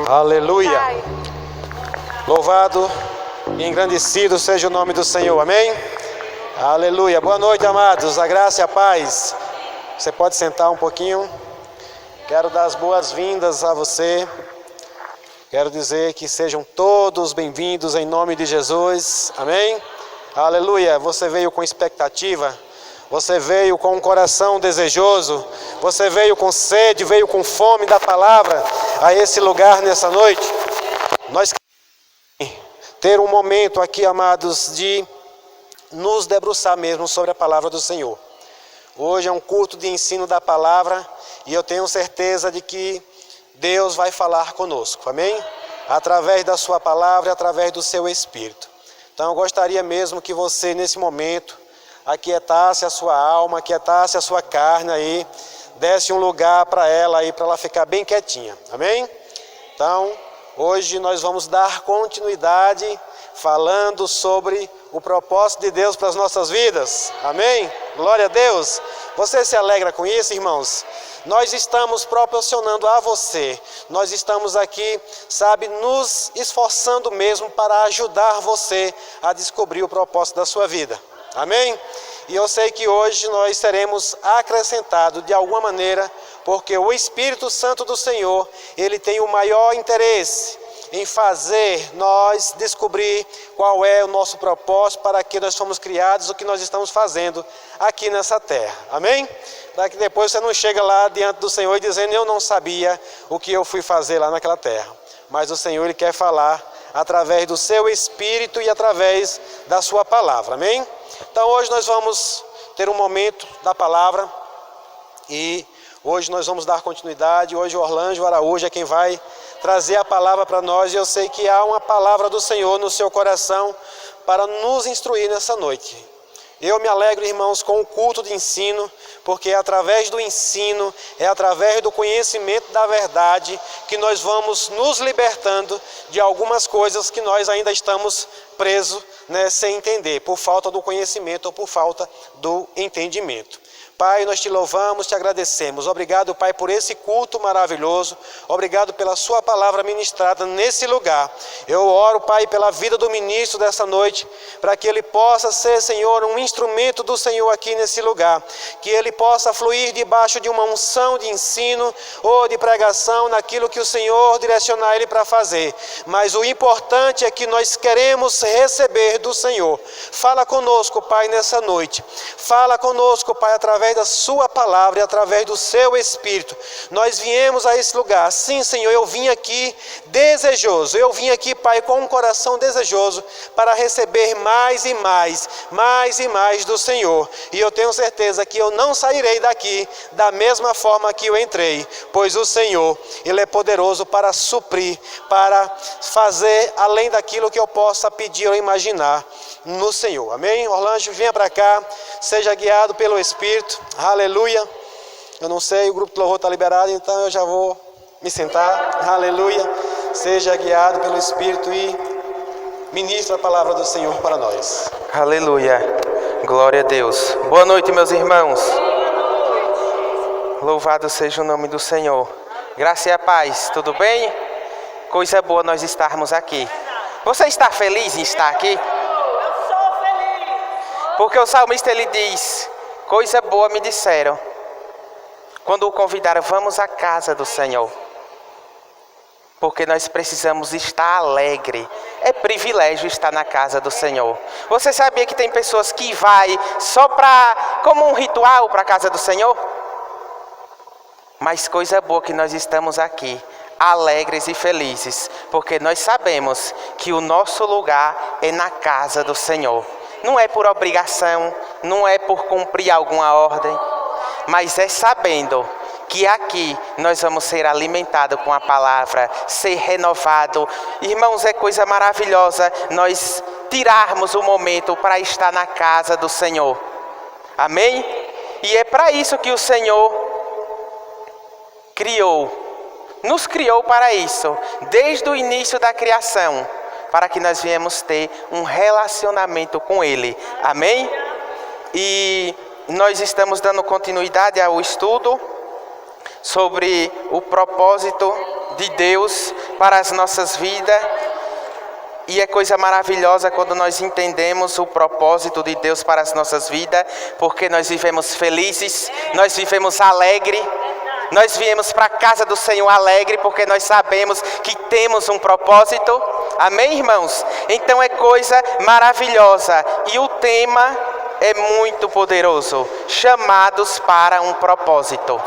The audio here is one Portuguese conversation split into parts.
Aleluia. Louvado e engrandecido seja o nome do Senhor. Amém? Aleluia. Boa noite, amados. A graça e a paz. Você pode sentar um pouquinho. Quero dar as boas-vindas a você. Quero dizer que sejam todos bem-vindos em nome de Jesus. Amém? Aleluia. Você veio com expectativa. Você veio com um coração desejoso. Você veio com sede, veio com fome da palavra a esse lugar nessa noite. Nós queremos ter um momento aqui, amados, de nos debruçar mesmo sobre a palavra do Senhor. Hoje é um culto de ensino da palavra e eu tenho certeza de que Deus vai falar conosco, amém? Através da sua palavra e através do seu Espírito. Então eu gostaria mesmo que você nesse momento aquietasse a sua alma, aquietasse a sua carne aí, desse um lugar para ela aí, para ela ficar bem quietinha, amém? Então, hoje nós vamos dar continuidade falando sobre o propósito de Deus para as nossas vidas, amém? Glória a Deus! Você se alegra com isso, irmãos? Nós estamos proporcionando a você, nós estamos aqui, sabe, nos esforçando mesmo para ajudar você a descobrir o propósito da sua vida. Amém? E eu sei que hoje nós seremos acrescentados de alguma maneira, porque o Espírito Santo do Senhor, ele tem o maior interesse em fazer nós descobrir qual é o nosso propósito, para que nós fomos criados, o que nós estamos fazendo aqui nessa terra. Amém? Para que depois você não chegue lá diante do Senhor e dizendo, eu não sabia o que eu fui fazer lá naquela terra. Mas o Senhor, ele quer falar através do seu Espírito e através da sua palavra. Amém? Então hoje nós vamos ter um momento da palavra e hoje nós vamos dar continuidade. Hoje o Orlando Araújo é quem vai trazer a palavra para nós e eu sei que há uma palavra do Senhor no seu coração para nos instruir nessa noite. Eu me alegro, irmãos, com o culto de ensino, porque é através do ensino, é através do conhecimento da verdade que nós vamos nos libertando de algumas coisas que nós ainda estamos presos, né, sem entender, por falta do conhecimento ou por falta do entendimento. Pai, nós te louvamos, te agradecemos. Obrigado, Pai, por esse culto maravilhoso. Obrigado pela sua palavra ministrada nesse lugar. Eu oro, Pai, pela vida do ministro dessa noite, para que ele possa ser, Senhor, um instrumento do Senhor aqui nesse lugar. Que ele possa fluir debaixo de uma unção de ensino ou de pregação naquilo que o Senhor direcionar ele para fazer. Mas o importante é que nós queremos receber do Senhor. Fala conosco, Pai, nessa noite. Fala conosco, Pai, através da sua palavra e através do seu Espírito. Nós viemos a esse lugar. Sim, Senhor, eu vim aqui desejoso. Eu vim aqui, Pai, com um coração desejoso para receber mais e mais do Senhor. E eu tenho certeza que eu não sairei daqui da mesma forma que eu entrei, pois o Senhor, ele é poderoso para suprir, para fazer além daquilo que eu possa pedir ou imaginar no Senhor. Amém? Orlando, venha para cá, seja guiado pelo Espírito. Aleluia. Eu não sei, o grupo de louvor está liberado, então eu já vou me sentar. Aleluia. Seja guiado pelo Espírito e ministra a palavra do Senhor para nós. Aleluia. Glória a Deus. Boa noite, meus irmãos. Louvado seja o nome do Senhor. Graça e a paz. Tudo bem? Coisa boa nós estarmos aqui. Você está feliz em estar aqui? Porque o salmista, ele diz, coisa boa me disseram, quando o convidaram, vamos à casa do Senhor. Porque nós precisamos estar alegre. É privilégio estar na casa do Senhor. Você sabia que tem pessoas que vai só como um ritual para a casa do Senhor? Mas coisa boa que nós estamos aqui, alegres e felizes, porque nós sabemos que o nosso lugar é na casa do Senhor. Não é por obrigação, não é por cumprir alguma ordem, mas é sabendo que aqui nós vamos ser alimentados com a palavra, ser renovado. Irmãos, é coisa maravilhosa nós tirarmos o momento para estar na casa do Senhor. Amém? E é para isso que o Senhor nos criou para isso, desde o início da criação, para que nós viemos ter um relacionamento com Ele. Amém? E nós estamos dando continuidade ao estudo sobre o propósito de Deus para as nossas vidas. E é coisa maravilhosa quando nós entendemos o propósito de Deus para as nossas vidas, porque nós vivemos felizes, nós vivemos alegres, nós viemos para a casa do Senhor alegre, porque nós sabemos que temos um propósito. Amém, irmãos? Então é coisa maravilhosa. E o tema é muito poderoso: chamados para um propósito.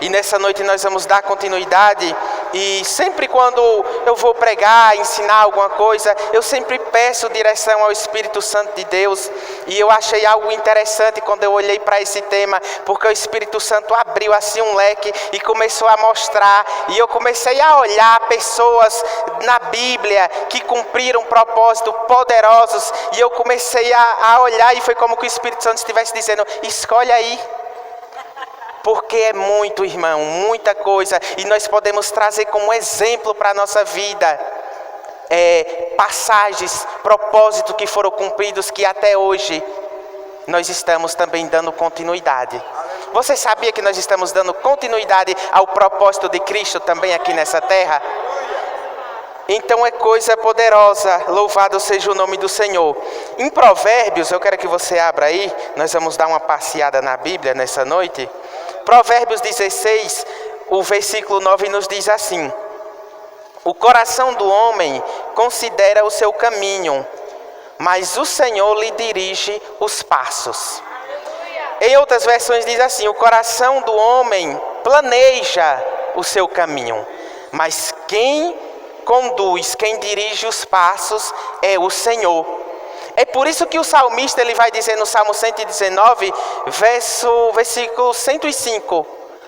E nessa noite nós vamos dar continuidade. E sempre quando eu vou pregar, ensinar alguma coisa, eu sempre peço direção ao Espírito Santo de Deus. E eu achei algo interessante quando eu olhei para esse tema, porque o Espírito Santo abriu assim um leque e começou a mostrar. E eu comecei a olhar pessoas na Bíblia que cumpriram propósitos poderosos. E eu comecei a olhar e foi como que o Espírito Santo estivesse dizendo: escolhe aí. Porque é muito, irmão, muita coisa. E nós podemos trazer como exemplo para a nossa vida passagens, propósitos que foram cumpridos, que até hoje nós estamos também dando continuidade. Você sabia que nós estamos dando continuidade ao propósito de Cristo também aqui nessa terra? Então é coisa poderosa, louvado seja o nome do Senhor. Em Provérbios, eu quero que você abra aí, nós vamos dar uma passeada na Bíblia nessa noite. Provérbios 16, o versículo 9 nos diz assim: o coração do homem considera o seu caminho, mas o Senhor lhe dirige os passos. Em outras versões diz assim: o coração do homem planeja o seu caminho, mas quem conduz, quem dirige os passos é o Senhor. É por isso que o salmista ele vai dizer no Salmo 119, versículo 105: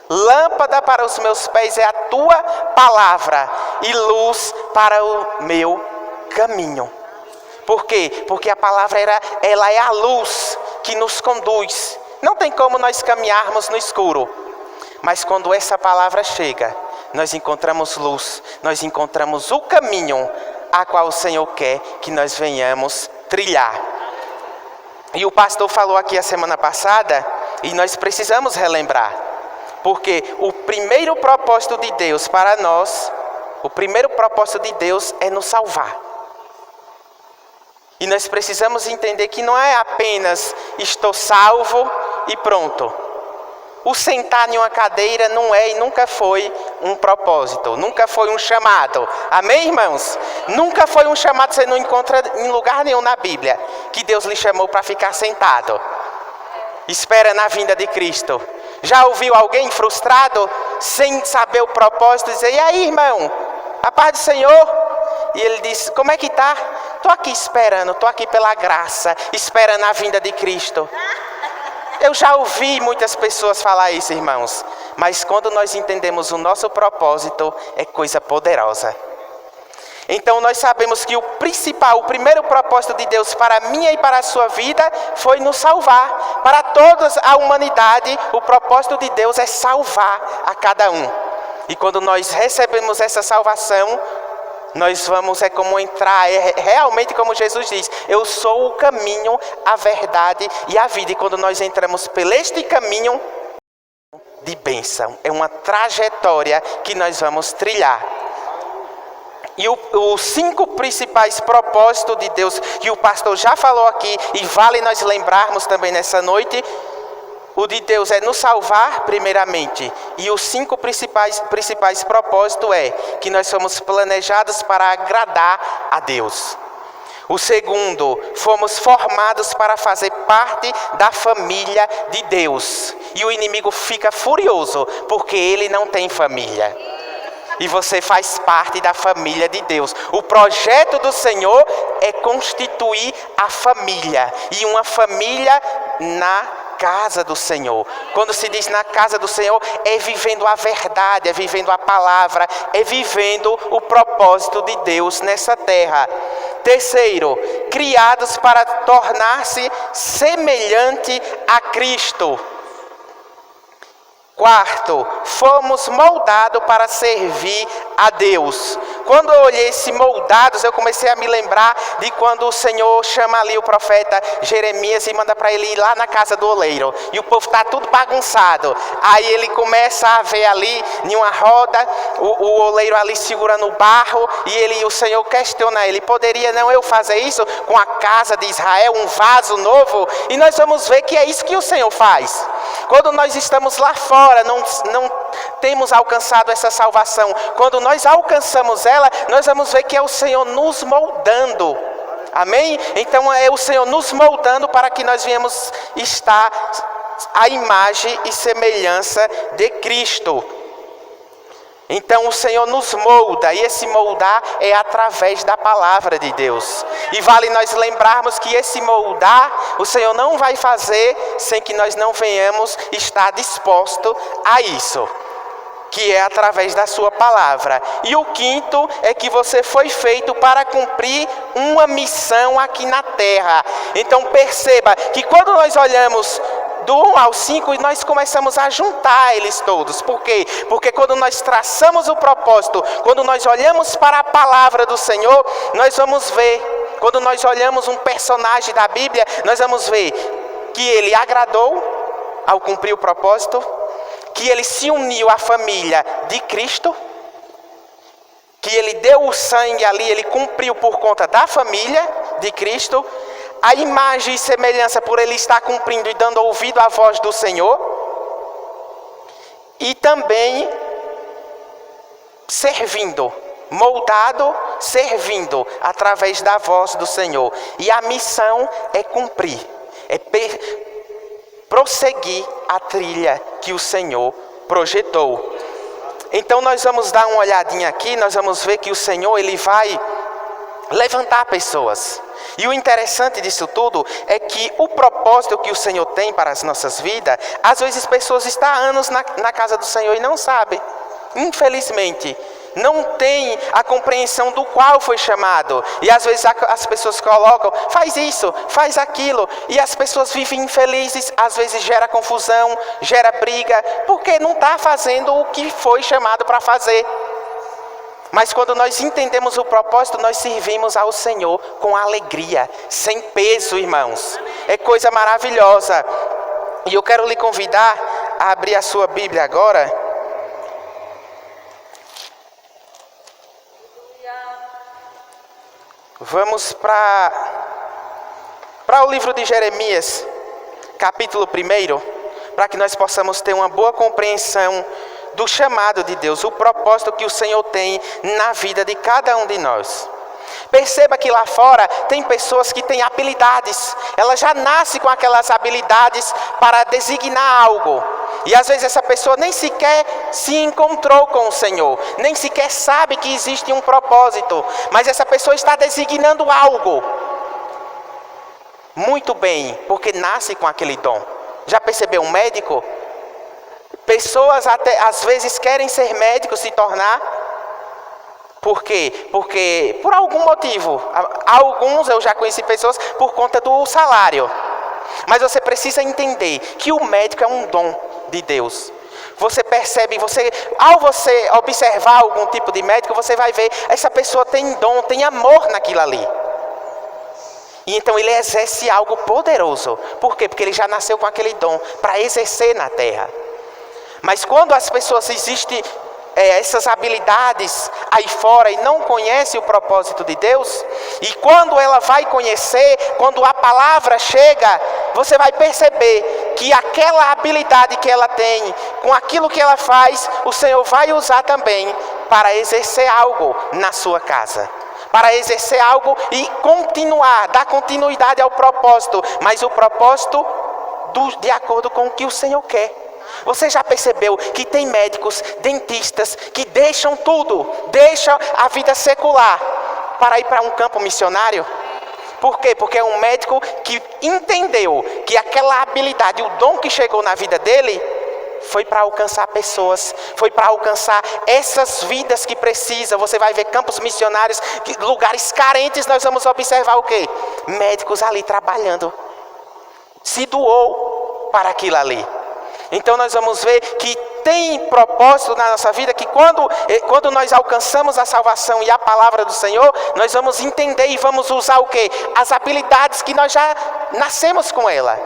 lâmpada para os meus pés é a tua palavra e luz para o meu caminho. Por quê? Porque a palavra ela é a luz que nos conduz. Não tem como nós caminharmos no escuro, mas quando essa palavra chega, nós encontramos luz, nós encontramos o caminho a qual o Senhor quer que nós venhamos trilhar. E o pastor falou aqui a semana passada, e nós precisamos relembrar, porque o primeiro propósito de Deus para nós, o primeiro propósito de Deus é nos salvar. E nós precisamos entender que não é apenas estou salvo e pronto. O sentar em uma cadeira não é e nunca foi um propósito, nunca foi um chamado. Amém, irmãos? Nunca foi um chamado, você não encontra em lugar nenhum na Bíblia que Deus lhe chamou para ficar sentado, espera na vinda de Cristo. Já ouviu alguém frustrado, sem saber o propósito, dizer: e aí, irmão, a paz do Senhor? E ele diz: como é que está? Estou aqui esperando, estou aqui pela graça, esperando a vinda de Cristo. Eu já ouvi muitas pessoas falar isso, irmãos. Mas quando nós entendemos o nosso propósito, é coisa poderosa. Então nós sabemos que o primeiro propósito de Deus para a minha e para a sua vida foi nos salvar. Para toda a humanidade, o propósito de Deus é salvar a cada um. E quando nós recebemos essa salvação, nós vamos, é como entrar, é realmente como Jesus diz: eu sou o caminho, a verdade e a vida. E quando nós entramos por este caminho de bênção, é uma trajetória que nós vamos trilhar. E os 5 principais propósitos de Deus, que o pastor já falou aqui, e vale nós lembrarmos também nessa noite, o de Deus é nos salvar primeiramente. E os 5 principais propósitos é que nós somos planejados para agradar a Deus. O segundo, fomos formados para fazer parte da família de Deus. E o inimigo fica furioso, porque ele não tem família. E você faz parte da família de Deus. O projeto do Senhor é constituir a família. E uma família na casa do Senhor. Quando se diz na casa do Senhor, é vivendo a verdade, é vivendo a palavra, é vivendo o propósito de Deus nessa terra. Terceiro, criados para tornar-se semelhante a Cristo. Quarto, fomos moldados para servir a Deus. quando eu olhei esse moldados, eu comecei a me lembrar de quando o Senhor chama ali o profeta Jeremias e manda para ele ir lá na casa do oleiro. E o povo está tudo bagunçado. Aí ele começa a ver ali, em uma roda, o oleiro ali segurando o barro, e o Senhor questiona ele: poderia não eu fazer isso com a casa de Israel, um vaso novo? E nós vamos ver que é isso que o Senhor faz. Quando nós estamos lá fora, não temos alcançado essa salvação. Quando nós alcançamos ela, nós vamos ver que é o Senhor nos moldando. Amém? Então é o Senhor nos moldando para que nós venhamos estar à imagem e semelhança de Cristo. Então o Senhor nos molda, e esse moldar é através da palavra de Deus. E vale nós lembrarmos que esse moldar, o Senhor não vai fazer sem que nós não venhamos estar disposto a isso, que é através da sua palavra. E o quinto é que você foi feito para cumprir uma missão aqui na terra. Então perceba que quando nós olhamos do 1 ao 5, nós começamos a juntar eles todos. Por quê? Porque quando nós traçamos o propósito, quando nós olhamos para a palavra do Senhor, nós vamos ver, quando nós olhamos um personagem da Bíblia, nós vamos ver que ele agradou ao cumprir o propósito, que ele se uniu à família de Cristo, que ele deu o sangue ali, ele cumpriu por conta da família de Cristo, a imagem e semelhança por ele estar cumprindo e dando ouvido à voz do Senhor, e também servindo, moldado, servindo através da voz do Senhor. E a missão é cumprir, é prosseguir a trilha que o Senhor projetou. Então nós vamos dar uma olhadinha aqui, nós vamos ver que o Senhor, ele vai levantar pessoas. E o interessante disso tudo é que o propósito que o Senhor tem para as nossas vidas, às vezes pessoas estão há anos na casa do Senhor e não sabem, infelizmente. Não tem a compreensão do qual foi chamado. E às vezes as pessoas colocam: faz isso, faz aquilo. E as pessoas vivem infelizes. Às vezes gera confusão, gera briga, porque não está fazendo o que foi chamado para fazer. Mas quando nós entendemos o propósito, nós servimos ao Senhor com alegria, sem peso, irmãos. É coisa maravilhosa. E eu quero lhe convidar a abrir a sua Bíblia agora. Vamos para o livro de Jeremias, capítulo 1, para que nós possamos ter uma boa compreensão do chamado de Deus, o propósito que o Senhor tem na vida de cada um de nós. Perceba que lá fora tem pessoas que têm habilidades, ela já nasce com aquelas habilidades para designar algo. E às vezes essa pessoa nem sequer se encontrou com o Senhor, nem sequer sabe que existe um propósito, mas essa pessoa está designando algo. Muito bem, porque nasce com aquele dom. Já percebeu um médico? Pessoas até às vezes querem ser médicos, se tornar. Por quê? Porque por algum motivo. Alguns eu já conheci pessoas por conta do salário. Mas você precisa entender que o médico é um dom de Deus. Você percebe, ao você observar algum tipo de médico, você vai ver, essa pessoa tem dom, tem amor naquilo ali. E então ele exerce algo poderoso. Por quê? Porque ele já nasceu com aquele dom para exercer na terra. Mas quando as pessoas existem essas habilidades aí fora e não conhecem o propósito de Deus, e quando ela vai conhecer, quando a palavra chega, você vai perceber que aquela habilidade que ela tem, com aquilo que ela faz, o Senhor vai usar também para exercer algo na sua casa, para exercer algo e continuar, dar continuidade ao propósito, mas o propósito de acordo com o que o Senhor quer. Você já percebeu que tem médicos, dentistas que deixam tudo, deixam a vida secular para ir para um campo missionário? Por quê? Porque é um médico que entendeu que aquela habilidade, o dom que chegou na vida dele, foi para alcançar pessoas, foi para alcançar essas vidas que precisam. Você vai ver campos missionários, lugares carentes, nós vamos observar o quê? Médicos ali trabalhando. Se doou para aquilo ali. Então nós vamos ver que tem propósito na nossa vida, que quando nós alcançamos a salvação e a palavra do Senhor, nós vamos entender e vamos usar o quê? As habilidades que nós já nascemos com ela.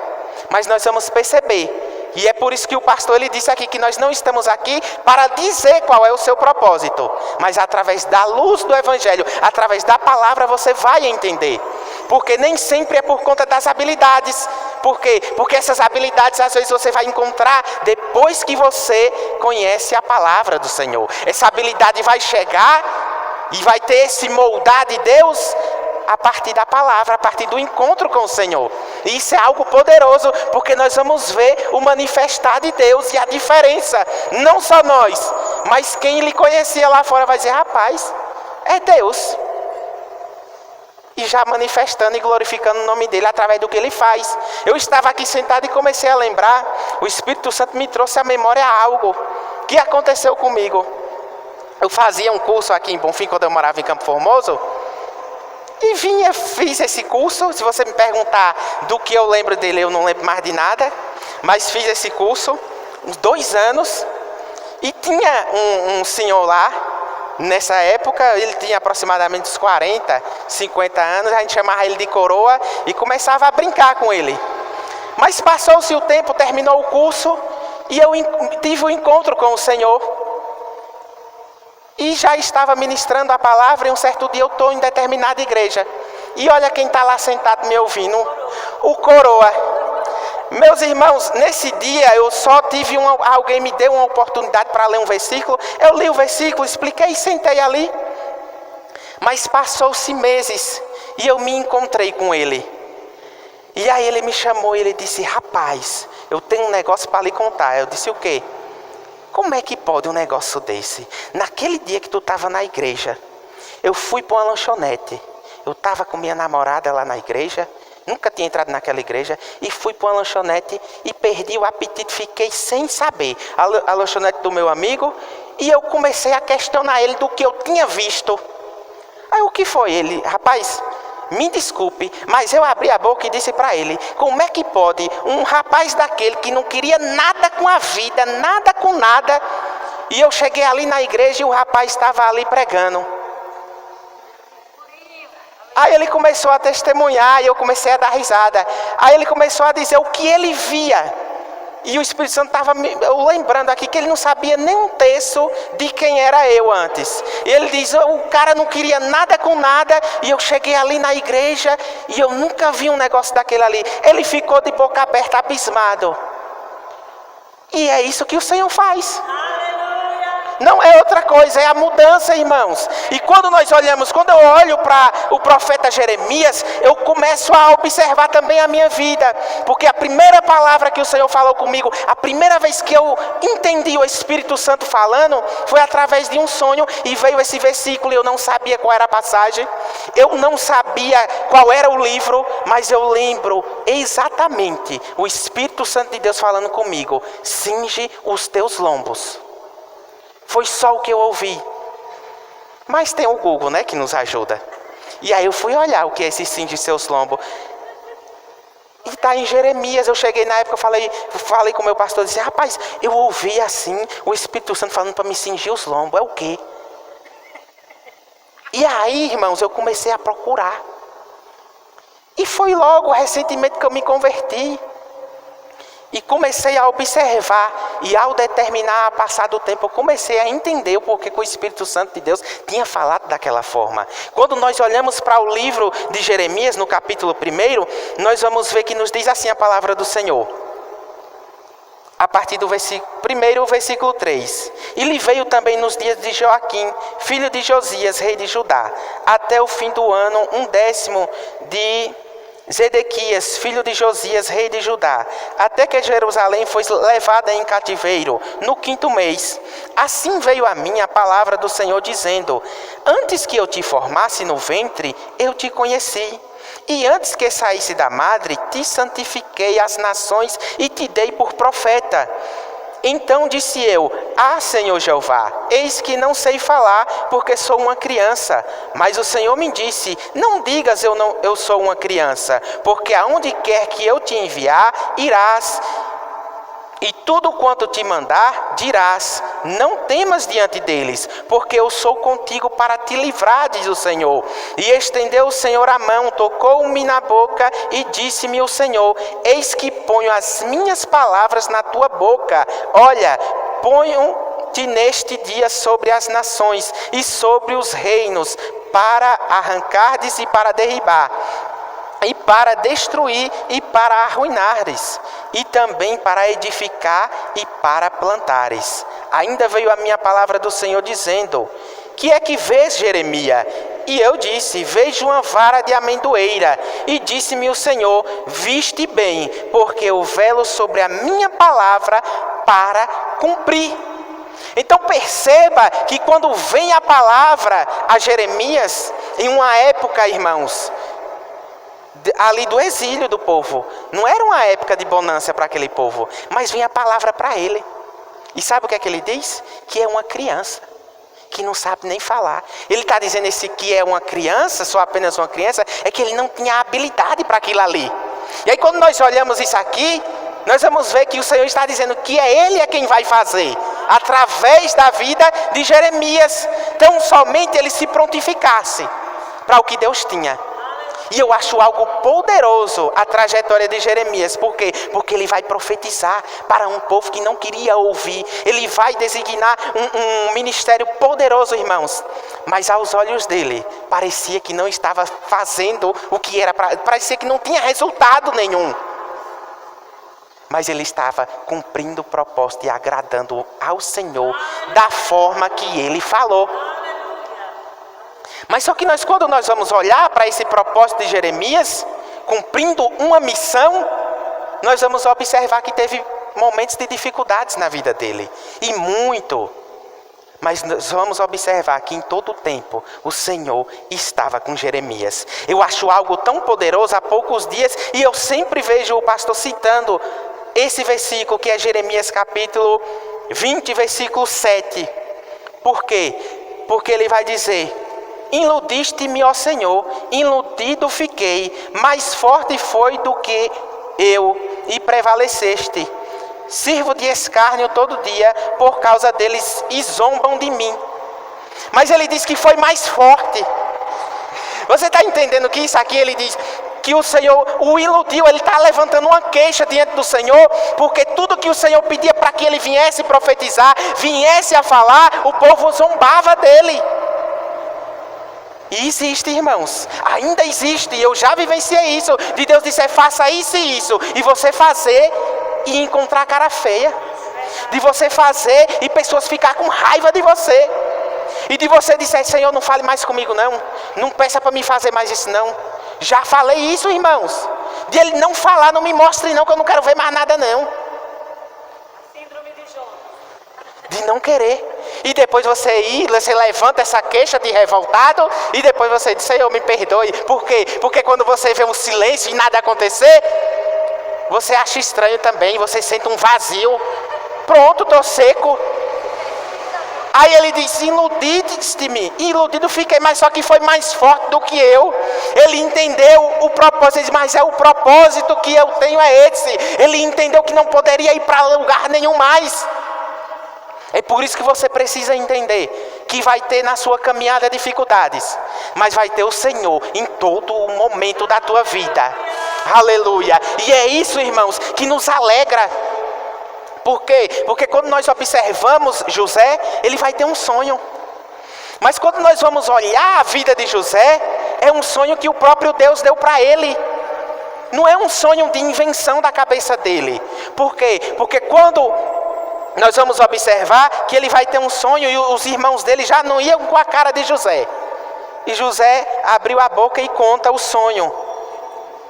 Mas nós vamos perceber. E é por isso que o pastor ele disse aqui que nós não estamos aqui para dizer qual é o seu propósito. Mas através da luz do Evangelho, através da palavra, você vai entender. Porque nem sempre é por conta das habilidades. Por quê? Porque essas habilidades às vezes você vai encontrar depois que você conhece a palavra do Senhor. Essa habilidade vai chegar e vai ter esse moldar de Deus a partir da palavra, a partir do encontro com o Senhor. E isso é algo poderoso, porque nós vamos ver o manifestar de Deus e a diferença. Não só nós, mas quem lhe conhecia lá fora vai dizer, rapaz, é Deus. E já manifestando e glorificando o nome dele através do que ele faz. Eu estava aqui sentado e comecei a lembrar, o Espírito Santo me trouxe à memória algo que aconteceu comigo. Eu fazia um curso aqui em Bonfim, quando eu morava em Campo Formoso, e fiz esse curso. Se você me perguntar do que eu lembro dele, eu não lembro mais de nada, mas fiz esse curso, uns 2 anos, e tinha um senhor lá, nessa época, ele tinha aproximadamente uns 40, 50 anos, a gente chamava ele de coroa e começava a brincar com ele. Mas passou-se o tempo, terminou o curso, e eu tive um encontro com o Senhor. E já estava ministrando a palavra, e um certo dia eu estou em determinada igreja. E olha quem está lá sentado me ouvindo, o coroa. Meus irmãos, nesse dia eu só tive alguém me deu uma oportunidade para ler um versículo. Eu li o versículo, expliquei e sentei ali. Mas passou-se meses e eu me encontrei com ele. E aí ele me chamou e ele disse, rapaz, eu tenho um negócio para lhe contar. Eu disse, o quê? Como é que pode um negócio desse? Naquele dia que tu estava na igreja, eu fui para uma lanchonete. Eu estava com minha namorada lá na igreja, nunca tinha entrado naquela igreja, e fui para uma lanchonete e perdi o apetite, fiquei sem saber. A lanchonete do meu amigo, e eu comecei a questionar ele do que eu tinha visto. Aí o que foi? Ele, rapaz, me desculpe, mas eu abri a boca e disse para ele, como é que pode um rapaz daquele que não queria nada com a vida, nada com nada, e eu cheguei ali na igreja e o rapaz estava ali pregando. Aí ele começou a testemunhar e eu comecei a dar risada. Aí ele começou a dizer o que ele via. E o Espírito Santo estava lembrando aqui que ele não sabia nem um terço de quem era eu antes. E ele diz, o cara não queria nada com nada, e eu cheguei ali na igreja e eu nunca vi um negócio daquele ali. Ele ficou de boca aberta, abismado. E é isso que o Senhor faz. Não é outra coisa, é a mudança, irmãos. E quando nós olhamos, quando eu olho para o profeta Jeremias, eu começo a observar também a minha vida. Porque a primeira palavra que o Senhor falou comigo, a primeira vez que eu entendi o Espírito Santo falando, foi através de um sonho, e veio esse versículo, e eu não sabia qual era a passagem, eu não sabia qual era o livro, mas eu lembro exatamente o Espírito Santo de Deus falando comigo, cinge os teus lombos. Foi só o que eu ouvi. Mas tem o Google, né, que nos ajuda. E aí eu fui olhar o que é esse cinge seus lombos. E está em Jeremias. Eu cheguei na época, falei com o meu pastor, disse, rapaz, eu ouvi assim, o Espírito Santo falando para me cingir os lombos. É o quê? E aí, irmãos, eu comecei a procurar. E foi logo, recentemente, que eu me converti. E comecei a observar, e ao determinar, passar do tempo, eu comecei a entender o porquê que o Espírito Santo de Deus tinha falado daquela forma. Quando nós olhamos para o livro de Jeremias, no capítulo 1, nós vamos ver que nos diz assim a palavra do Senhor. A partir do versículo 3. E lhe veio também nos dias de Joaquim, filho de Josias, rei de Judá, até o fim do ano, 1/10 de Zedequias, filho de Josias, rei de Judá, até que Jerusalém foi levada em cativeiro, no 5º mês. Assim veio a mim a palavra do Senhor, dizendo, antes que eu te formasse no ventre, eu te conheci. E antes que saísse da madre, te santifiquei às nações e te dei por profeta. Então disse eu, Senhor Jeová, eis que não sei falar, porque sou uma criança. Mas o Senhor me disse, não digas eu sou uma criança, porque aonde quer que eu te enviar, irás. E tudo quanto te mandar, dirás, não temas diante deles, porque eu sou contigo para te livrar, diz o Senhor. E estendeu o Senhor a mão, tocou-me na boca e disse-me o Senhor, eis que ponho as minhas palavras na tua boca. Olha, ponho-te neste dia sobre as nações e sobre os reinos, para arrancardes e para derribar, e para destruir e para arruinares, e também para edificar e para plantares. Ainda veio a minha palavra do Senhor dizendo, que é que vês, Jeremias? E eu disse, vejo uma vara de amendoeira. E disse-me o Senhor, viste bem, porque eu velo sobre a minha palavra para cumprir. Então perceba que quando vem a palavra a Jeremias, em uma época, irmãos, ali do exílio do povo, não era uma época de bonança para aquele povo, mas vinha a palavra para ele. E sabe o que é que ele diz? Que é uma criança, que não sabe nem falar. Ele está dizendo esse que é uma criança, só apenas uma criança, é que ele não tinha habilidade para aquilo ali. E aí quando nós olhamos isso aqui, nós vamos ver que o Senhor está dizendo que é Ele quem vai fazer, através da vida de Jeremias. Então somente ele se prontificasse para o que Deus tinha. E eu acho algo poderoso a trajetória de Jeremias. Por quê? Porque ele vai profetizar para um povo que não queria ouvir. Ele vai designar um ministério poderoso, irmãos. Mas aos olhos dele, parecia que não estava fazendo o que era para... Parecia que não tinha resultado nenhum. Mas ele estava cumprindo o propósito e agradando ao Senhor da forma que ele falou. Mas só que quando nós vamos olhar para esse propósito de Jeremias, cumprindo uma missão, nós vamos observar que teve momentos de dificuldades na vida dele. E muito. Mas nós vamos observar que em todo o tempo o Senhor estava com Jeremias. Eu acho algo tão poderoso há poucos dias, e eu sempre vejo o pastor citando esse versículo que é Jeremias capítulo 20, versículo 7. Por quê? Porque ele vai dizer... Iludiste-me, ó Senhor, iludido fiquei, mais forte foi do que eu, e prevaleceste. Sirvo de escárnio todo dia, por causa deles e zombam de mim. Mas ele diz que foi mais forte. Você está entendendo que isso aqui ele diz... que o Senhor o iludiu, ele está levantando uma queixa diante do Senhor, porque tudo que o Senhor pedia para que ele viesse profetizar, viesse a falar, o povo zombava dele. E existe, irmãos, ainda existe, e eu já vivenciei isso, de Deus dizer, faça isso e isso, e você fazer e encontrar cara feia, de você fazer e pessoas ficar com raiva de você, e de você dizer, Senhor, não fale mais comigo não peça para me fazer mais isso não. Já falei isso, irmãos, de ele não falar, não me mostre não, que eu não quero ver mais nada não. Síndrome de Jonas. De não querer. E depois você levanta essa queixa de revoltado, e depois você diz, Senhor, me perdoe. Por quê? Porque quando você vê um silêncio e nada acontecer, você acha estranho também, você sente um vazio. Pronto, estou seco. Aí ele diz, iludiste-me, iludido fiquei, mas só que foi mais forte do que eu. Ele entendeu o propósito, ele diz, mas é o propósito que eu tenho é esse. Ele entendeu que não poderia ir para lugar nenhum mais. É por isso que você precisa entender que vai ter na sua caminhada dificuldades, mas vai ter o Senhor em todo o momento da tua vida. Aleluia. E é isso, irmãos, que nos alegra. Por quê? Porque quando nós observamos José, ele vai ter um sonho. Mas quando nós vamos olhar a vida de José, é um sonho que o próprio Deus deu para ele. Não é um sonho de invenção da cabeça dele. Por quê? Porque quando nós vamos observar que ele vai ter um sonho e os irmãos dele já não iam com a cara de José. E José abriu a boca e conta o sonho.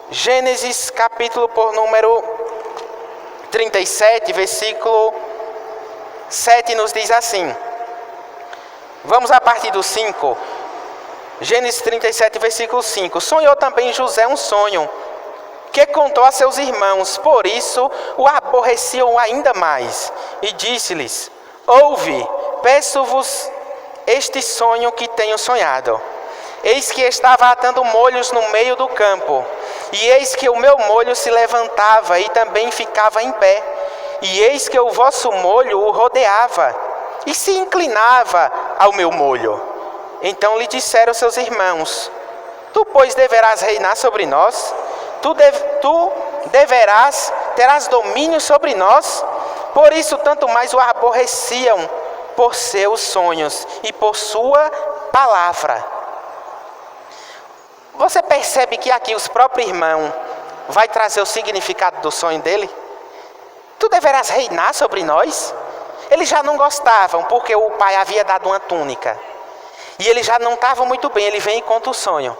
Gênesis capítulo por número 37, versículo 7 nos diz assim. Vamos a partir do 5. Gênesis 37, versículo 5. Sonhou também José um sonho, que contou a seus irmãos, por isso o aborreciam ainda mais. E disse-lhes, ouve, peço-vos este sonho que tenho sonhado. Eis que estava atando molhos no meio do campo, e eis que o meu molho se levantava e também ficava em pé. e eis que o vosso molho o rodeava, e se inclinava ao meu molho. Então lhe disseram seus irmãos: tu, pois, deverás reinar sobre nós? Tu terás domínio sobre nós? Por isso, tanto mais o aborreciam por seus sonhos e por sua palavra. Você percebe que aqui os próprios irmãos vai trazer o significado do sonho dele? Tu deverás reinar sobre nós? Eles já não gostavam, porque o pai havia dado uma túnica. E eles já não estavam muito bem, ele vem e conta o sonho.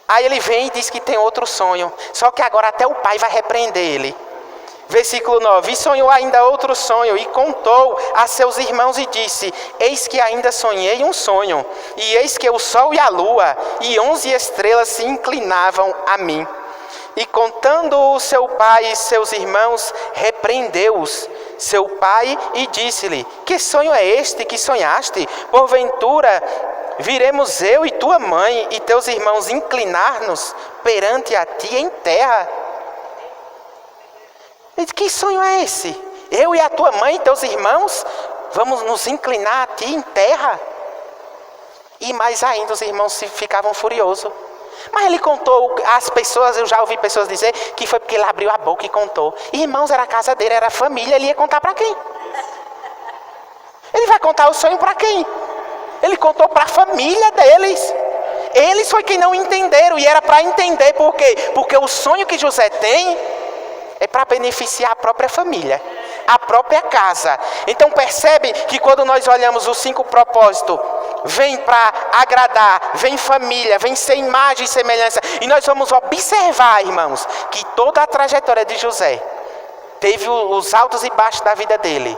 Aí ele vem e diz que tem outro sonho, só que agora até o pai vai repreender ele. Versículo 9: e sonhou ainda outro sonho, e contou a seus irmãos e disse: eis que ainda sonhei um sonho, e eis que o sol e a lua e 11 estrelas se inclinavam a mim. E contando o seu pai e seus irmãos, repreendeu-os seu pai e disse-lhe: que sonho é este que sonhaste? Porventura viremos eu e tua mãe e teus irmãos inclinar-nos perante a ti em terra? Ele disse: que sonho é esse? Eu e a tua mãe e teus irmãos vamos nos inclinar a ti em terra? E mais ainda os irmãos ficavam furiosos. Mas ele contou às pessoas, eu já ouvi pessoas dizer que foi porque ele abriu a boca e contou. Irmãos, era a casa dele, era a família, ele ia contar para quem? Ele vai contar o sonho para quem? Ele contou para a família deles. Eles foi quem não entenderam, e era para entender por quê? Porque o sonho que José tem é para beneficiar a própria família, a própria casa. Então percebe que quando nós olhamos os 5 propósitos, vem para agradar, vem família, vem ser imagem e semelhança. E nós vamos observar, irmãos, que toda a trajetória de José teve os altos e baixos da vida dele.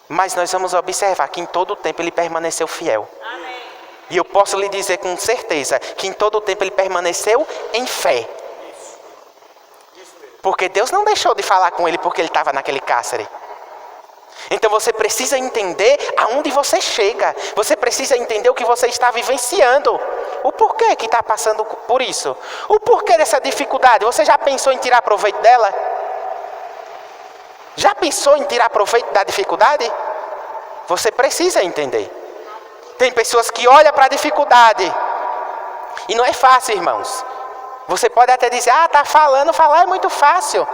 Mas nós vamos observar que em todo o tempo ele permaneceu fiel. Amém. E eu posso lhe dizer com certeza que em todo o tempo ele permaneceu em fé. Porque Deus não deixou de falar com ele porque ele estava naquele cárcere. Então você precisa entender aonde você chega. Você precisa entender o que você está vivenciando. O porquê que está passando por isso. O porquê dessa dificuldade. Você já pensou em tirar proveito dela? Já pensou em tirar proveito da dificuldade? Você precisa entender. Tem pessoas que olham para a dificuldade. E não é fácil, irmãos. Você pode até dizer: está falando, falar é muito fácil.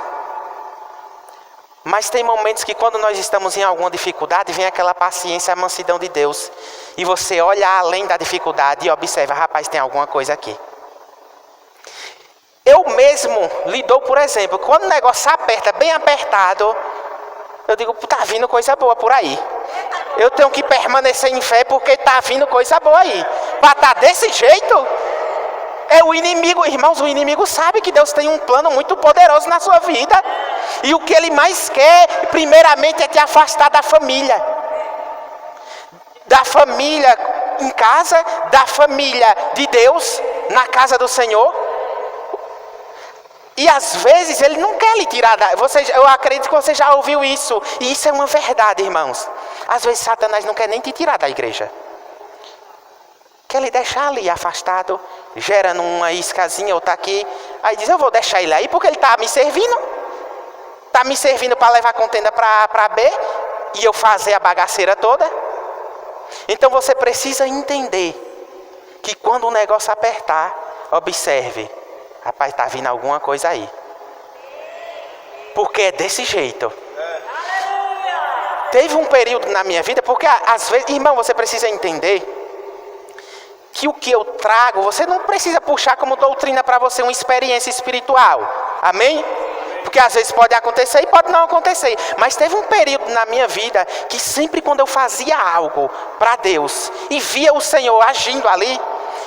Mas tem momentos que quando nós estamos em alguma dificuldade, vem aquela paciência, a mansidão de Deus. E você olha além da dificuldade e observa: rapaz, tem alguma coisa aqui. Eu mesmo lhe dou, por exemplo, quando o negócio aperta, bem apertado, eu digo: está vindo coisa boa por aí. Eu tenho que permanecer em fé porque está vindo coisa boa aí. Para estar desse jeito, é o inimigo, irmãos, o inimigo sabe que Deus tem um plano muito poderoso na sua vida. E o que ele mais quer, primeiramente, é te afastar da família. Da família em casa, da família de Deus, na casa do Senhor. E às vezes ele não quer lhe tirar da... eu acredito que você já ouviu isso. E isso é uma verdade, irmãos. Às vezes Satanás não quer nem te tirar da igreja. Quer lhe deixar ali afastado, gerando uma iscazinha ou tá aqui. Aí diz: eu vou deixar ele aí porque ele está me servindo. Está me servindo para levar a contenda para B e eu fazer a bagaceira toda. Então você precisa entender que quando o negócio apertar, observe: rapaz, está vindo alguma coisa aí. Porque é desse jeito. Teve um período na minha vida, porque às vezes, irmão, você precisa entender que o que eu trago, você não precisa puxar como doutrina para você uma experiência espiritual. Amém? Porque às vezes pode acontecer e pode não acontecer. Mas teve um período na minha vida que sempre quando eu fazia algo para Deus e via o Senhor agindo ali,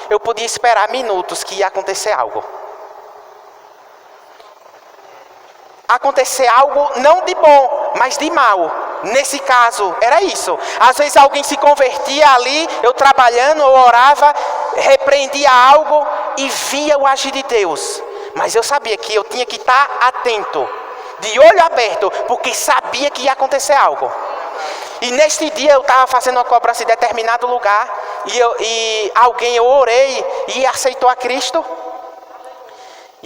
eu podia esperar minutos que ia acontecer algo. Acontecer algo não de bom, mas de mal. Nesse caso, era isso. Às vezes alguém se convertia ali, eu trabalhando, eu orava, repreendia algo e via o agir de Deus. Mas eu sabia que eu tinha que estar atento, de olho aberto, porque sabia que ia acontecer algo. E neste dia eu estava fazendo uma cobrança em determinado lugar, e eu orei e aceitou a Cristo.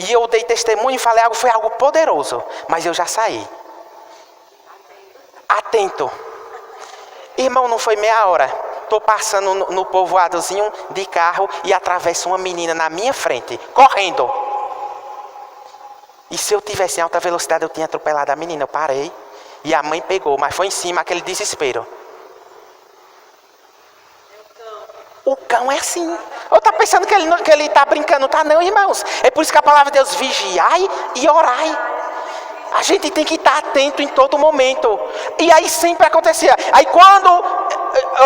E eu dei testemunho e falei algo, foi algo poderoso. Mas eu já saí. Atento. Irmão, não foi meia hora. Estou passando no povoadozinho de carro e atravessa uma menina na minha frente, correndo. E se eu tivesse em alta velocidade, eu tinha atropelado a menina. Eu parei e a mãe pegou, mas foi em cima, aquele desespero. O cão é assim. Ou está pensando que ele está brincando? Tá não, irmãos. É por isso que a palavra de Deus, vigiai e orai. A gente tem que estar atento em todo momento. E aí sempre acontecia. Aí quando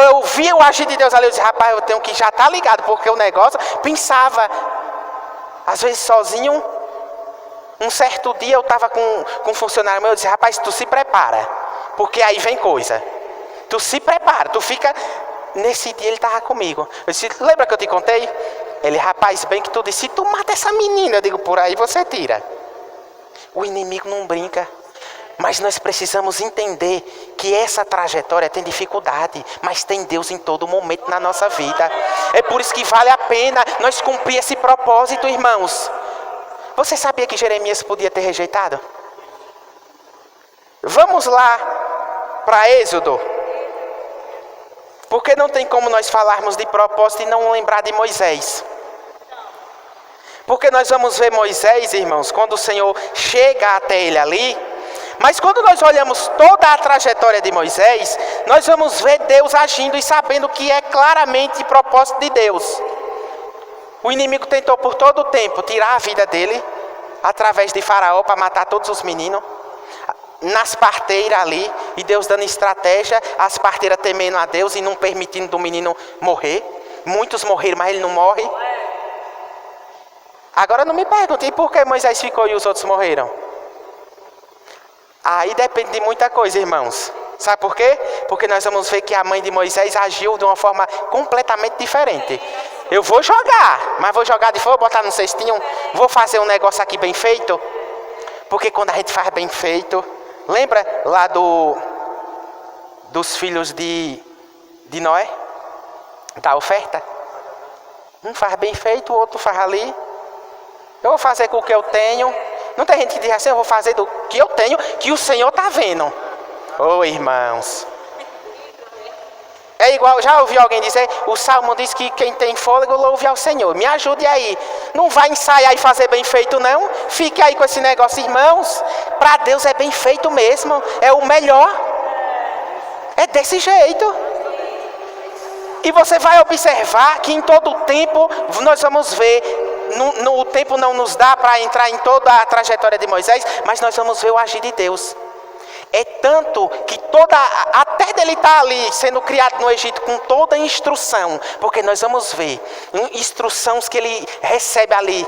eu vi o agir de Deus ali, eu disse, rapaz, eu tenho que já estar ligado, porque o negócio, pensava, às vezes sozinho. Um certo dia eu estava com um funcionário meu, eu disse, rapaz, tu se prepara, porque aí vem coisa. Tu se prepara, tu fica... Nesse dia ele estava comigo. Eu disse, lembra que eu te contei? Ele, rapaz, bem que tu disse, se tu mata essa menina, eu digo, por aí você tira. O inimigo não brinca. Mas nós precisamos entender que essa trajetória tem dificuldade, mas tem Deus em todo momento na nossa vida. É por isso que vale a pena nós cumprir esse propósito, irmãos. Você sabia que Jeremias podia ter rejeitado? Vamos lá para Êxodo. Porque não tem como nós falarmos de propósito e não lembrar de Moisés. Porque nós vamos ver Moisés, irmãos, quando o Senhor chega até ele ali. Mas quando nós olhamos toda a trajetória de Moisés, nós vamos ver Deus agindo e sabendo que é claramente propósito de Deus. O inimigo tentou por todo o tempo tirar a vida dele, através de Faraó, para matar todos os meninos. Nas parteiras ali, e Deus dando estratégia, as parteiras temendo a Deus e não permitindo do menino morrer. Muitos morreram, mas ele não morre. Agora não me perguntem, por que Moisés ficou e os outros morreram? Aí depende de muita coisa, irmãos. Sabe por quê? Porque nós vamos ver que a mãe de Moisés agiu de uma forma completamente diferente. Eu vou jogar, mas vou jogar de fora, botar no cestinho, vou fazer um negócio aqui bem feito. Porque quando a gente faz bem feito... Lembra lá dos filhos de Noé? Da oferta? Um faz bem feito, o outro faz ali. Eu vou fazer com o que eu tenho. Não tem gente que diz assim, eu vou fazer do que eu tenho, que o Senhor está vendo. Ô irmãos. É igual, já ouvi alguém dizer, o Salmo diz que quem tem fôlego louve ao Senhor. Me ajude aí. Não vai ensaiar e fazer bem feito não. Fique aí com esse negócio, irmãos. Para Deus é bem feito mesmo. É o melhor. É desse jeito. E você vai observar que em todo o tempo nós vamos ver. O tempo não nos dá para entrar em toda a trajetória de Moisés, mas nós vamos ver o agir de Deus. É tanto que até dele estar ali, sendo criado no Egito com toda a instrução, porque nós vamos ver instruções que ele recebe ali.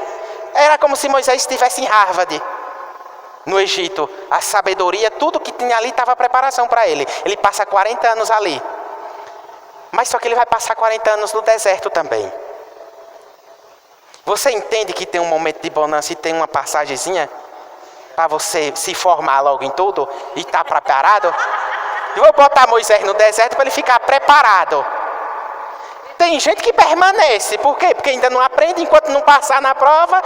Era como se Moisés estivesse em Harvard, no Egito. A sabedoria, tudo que tinha ali estava preparação para ele. Ele passa 40 anos ali. Mas só que ele vai passar 40 anos no deserto também. Você entende que tem um momento de bonança e tem uma passagenzinha? Para você se formar logo em tudo e estar preparado. Eu vou botar Moisés no deserto para ele ficar preparado. Tem gente que permanece. Por quê? Porque ainda não aprende enquanto não passar na prova,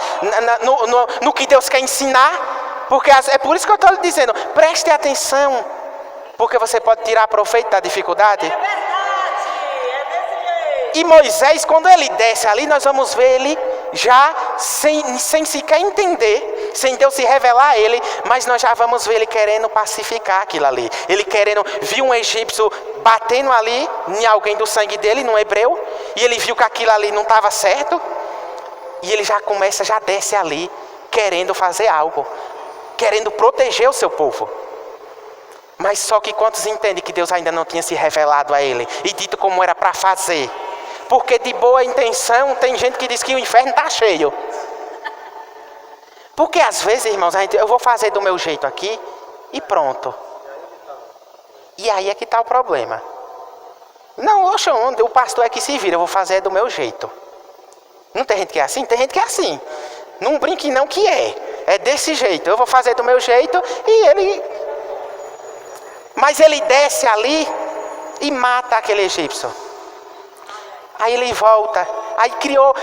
no que Deus quer ensinar. Porque é por isso que eu estou lhe dizendo, preste atenção. Porque você pode tirar proveito da dificuldade. É verdade, é desse jeito. E Moisés, quando ele desce ali, nós vamos ver ele já sem sequer entender, sem Deus se revelar a ele, mas nós já vamos ver ele querendo pacificar aquilo ali. Ele querendo, viu um egípcio batendo ali em alguém do sangue dele, num hebreu, e ele viu que aquilo ali não estava certo, e ele já desce ali, querendo fazer algo, querendo proteger o seu povo. Mas só que quantos entendem que Deus ainda não tinha se revelado a ele, e dito como era para fazer? Porque de boa intenção tem gente que diz que o inferno está cheio. Porque às vezes, irmãos, eu vou fazer do meu jeito aqui e pronto. E aí é que está o problema. Não, oxa, o pastor é que se vira, eu vou fazer do meu jeito. Não tem gente que é assim? Tem gente que é assim. Não brinque não que é. É desse jeito, eu vou fazer do meu jeito e ele... Mas ele desce ali e mata aquele egípcio. Aí ele volta. Aí criou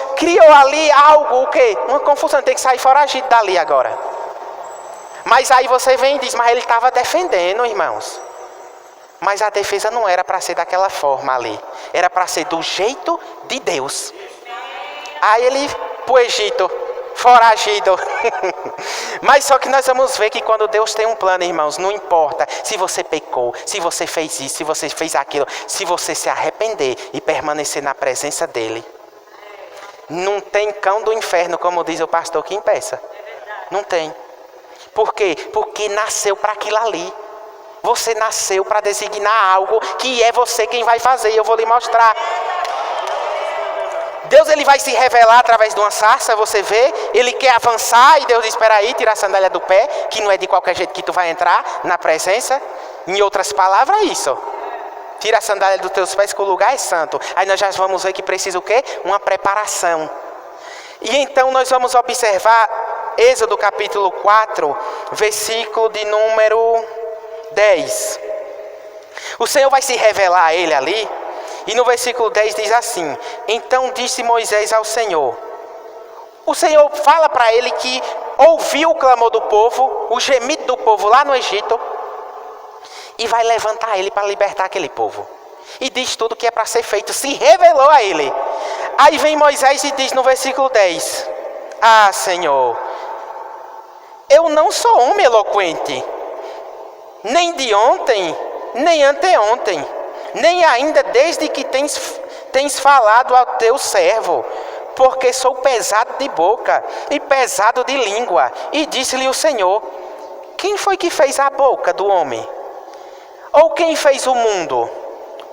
ali algo, o quê? Uma confusão, tem que sair foragido dali agora. Mas aí você vem e diz, mas ele estava defendendo, irmãos. Mas a defesa não era para ser daquela forma ali. Era para ser do jeito de Deus. Aí ele, pro Egito, foragido. Mas só que nós vamos ver que quando Deus tem um plano, irmãos, não importa se você pecou, se você fez isso, se você fez aquilo, se você se arrepender e permanecer na presença dele. Não tem cão do inferno, como diz o pastor, que impeça. Não tem. Por quê? Porque nasceu para aquilo ali. Você nasceu para designar algo que é você quem vai fazer. E eu vou lhe mostrar. Deus ele vai se revelar através de uma sarça, você vê. Ele quer avançar e Deus diz, espera aí, tira a sandália do pé. Que não é de qualquer jeito que tu vai entrar na presença. Em outras palavras, é isso. Tira a sandália dos teus pés que o lugar é santo. Aí nós já vamos ver que precisa o quê? Uma preparação. E então nós vamos observar Êxodo capítulo 4, versículo de número 10. O Senhor vai se revelar a ele ali. E no versículo 10 diz assim: então disse Moisés ao Senhor. O Senhor fala para ele que ouviu o clamor do povo, o gemido do povo lá no Egito. E vai levantar ele para libertar aquele povo. E diz tudo que é para ser feito. Se revelou a ele. Aí vem Moisés e diz no versículo 10. Ah, Senhor, eu não sou homem eloquente. Nem de ontem, nem anteontem. Nem ainda desde que tens falado ao teu servo. Porque sou pesado de boca e pesado de língua. E disse-lhe o Senhor: quem foi que fez a boca do homem? Ou quem fez o mundo?